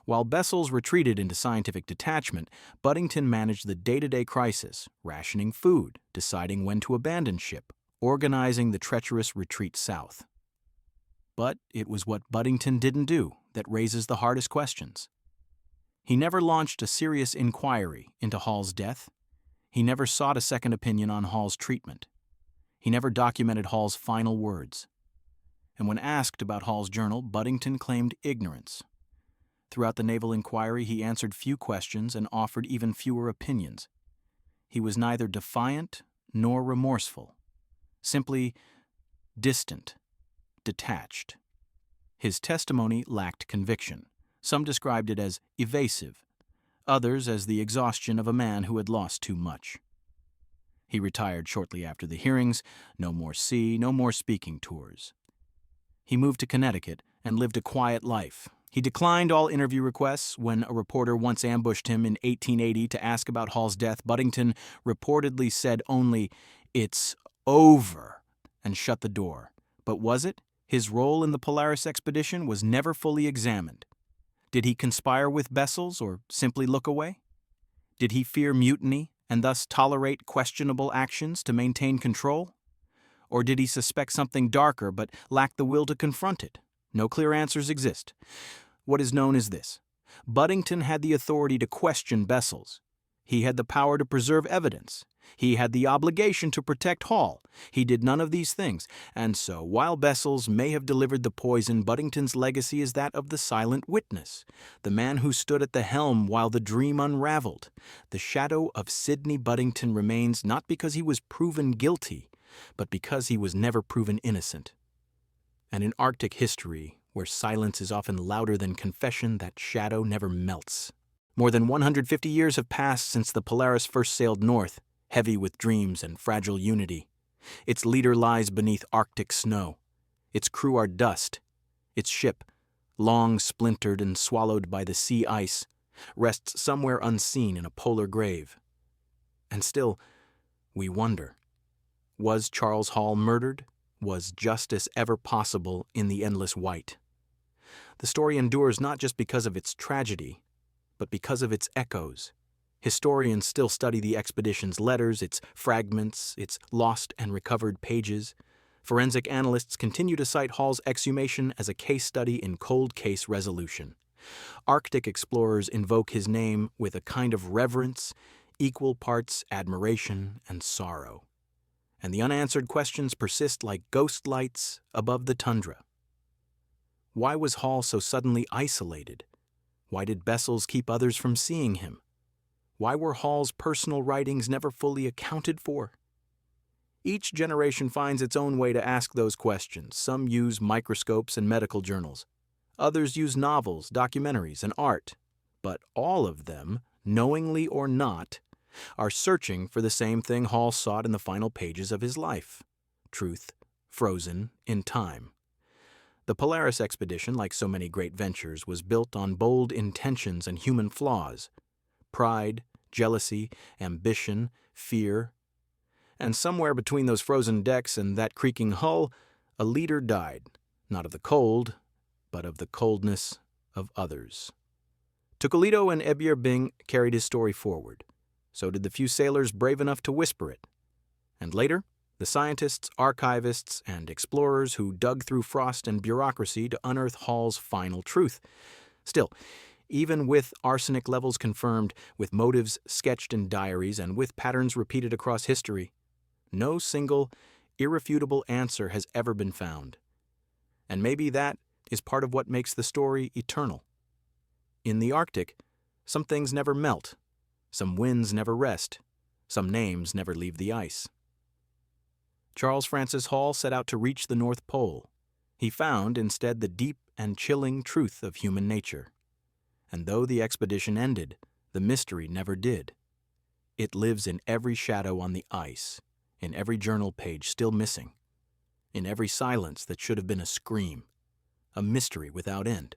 While Bessels retreated into scientific detachment, Budington managed the day-to-day crisis, rationing food, deciding when to abandon ship, organizing the treacherous retreat south. But it was what Budington didn't do that raises the hardest questions. He never launched a serious inquiry into Hall's death. He never sought a second opinion on Hall's treatment. He never documented Hall's final words. And when asked about Hall's journal, Budington claimed ignorance. Throughout the Naval Inquiry, he answered few questions and offered even fewer opinions. He was neither defiant nor remorseful, simply distant, detached. His testimony lacked conviction. Some described it as evasive, others as the exhaustion of a man who had lost too much. He retired shortly after the hearings, no more sea, no more speaking tours. He moved to Connecticut and lived a quiet life. He declined all interview requests. When a reporter once ambushed him in 1880 to ask about Hall's death, Budington reportedly said only, "It's over," and shut the door. But was it? His role in the Polaris expedition was never fully examined. Did he conspire with Bessels or simply look away? Did he fear mutiny and thus tolerate questionable actions to maintain control? Or did he suspect something darker but lack the will to confront it? No clear answers exist. What is known is this: Budington had the authority to question Bessels. He had the power to preserve evidence. He had the obligation to protect Hall. He did none of these things, and so, while Bessels may have delivered the poison, Budington's legacy is that of the silent witness, the man who stood at the helm while the dream unraveled. The shadow of Sidney Budington remains not because he was proven guilty, but because he was never proven innocent. And in Arctic history, where silence is often louder than confession, that shadow never melts. More than 150 years have passed since the Polaris first sailed north, heavy with dreams and fragile unity. Its leader lies beneath Arctic snow. Its crew are dust. Its ship, long splintered and swallowed by the sea ice, rests somewhere unseen in a polar grave. And still, we wonder, was Charles Hall murdered? Was justice ever possible in the endless white? The story endures not just because of its tragedy, but because of its echoes. Historians still study the expedition's letters, its fragments, its lost and recovered pages. Forensic analysts continue to cite Hall's exhumation as a case study in cold case resolution. Arctic explorers invoke his name with a kind of reverence, equal parts admiration and sorrow. And the unanswered questions persist like ghost lights above the tundra. Why was Hall so suddenly isolated? Why did Bessels keep others from seeing him? Why were Hall's personal writings never fully accounted for? Each generation finds its own way to ask those questions. Some use microscopes and medical journals. Others use novels, documentaries, and art. But all of them, knowingly or not, are searching for the same thing Hall sought in the final pages of his life: truth, frozen in time. The Polaris expedition, like so many great ventures, was built on bold intentions and human flaws: pride, jealousy, ambition, fear. And somewhere between those frozen decks and that creaking hull, a leader died, not of the cold, but of the coldness of others. Tukulito and Ebyir Bing carried his story forward. So did the few sailors brave enough to whisper it. And later, the scientists, archivists, and explorers who dug through frost and bureaucracy to unearth Hall's final truth. Still, even with arsenic levels confirmed, with motives sketched in diaries, and with patterns repeated across history, no single, irrefutable answer has ever been found. And maybe that is part of what makes the story eternal. In the Arctic, some things never melt, some winds never rest, some names never leave the ice. Charles Francis Hall set out to reach the North Pole. He found instead the deep and chilling truth of human nature. And though the expedition ended, the mystery never did. It lives in every shadow on the ice, in every journal page still missing, in every silence that should have been a scream, a mystery without end.